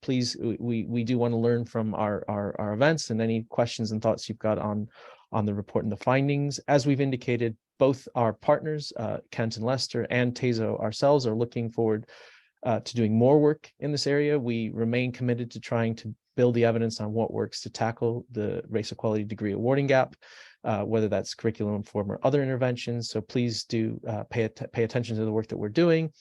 Please, we do want to learn from our events, and any questions and thoughts you've got on the report and the findings. As we've indicated, both our partners, Kent and Leicester, and TASO ourselves, are looking forward to doing more work in this area. We remain committed to trying to build the evidence on what works to tackle the race equality degree awarding gap, whether that's curriculum reform or other interventions. So please do pay attention to the work that we're doing.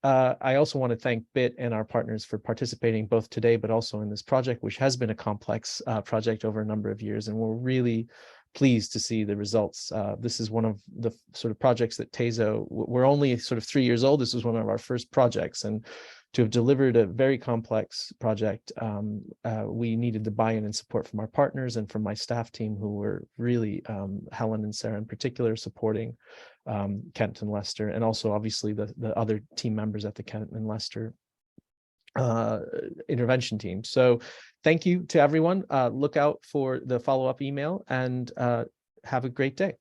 I also want to thank BIT and our partners for participating both today, but also in this project, which has been a complex project over a number of years, and we're really pleased to see the results. This is one of the sort of projects that TASO, we're only sort of 3 years old. This was one of our first projects, and to have delivered a very complex project, we needed the buy-in and support from our partners and from my staff team, who were really, Helen and Sarah in particular, supporting Kent and Leicester, and also obviously the other team members at the Kent and Leicester intervention team. So thank you to everyone. Look out for the follow-up email, and have a great day.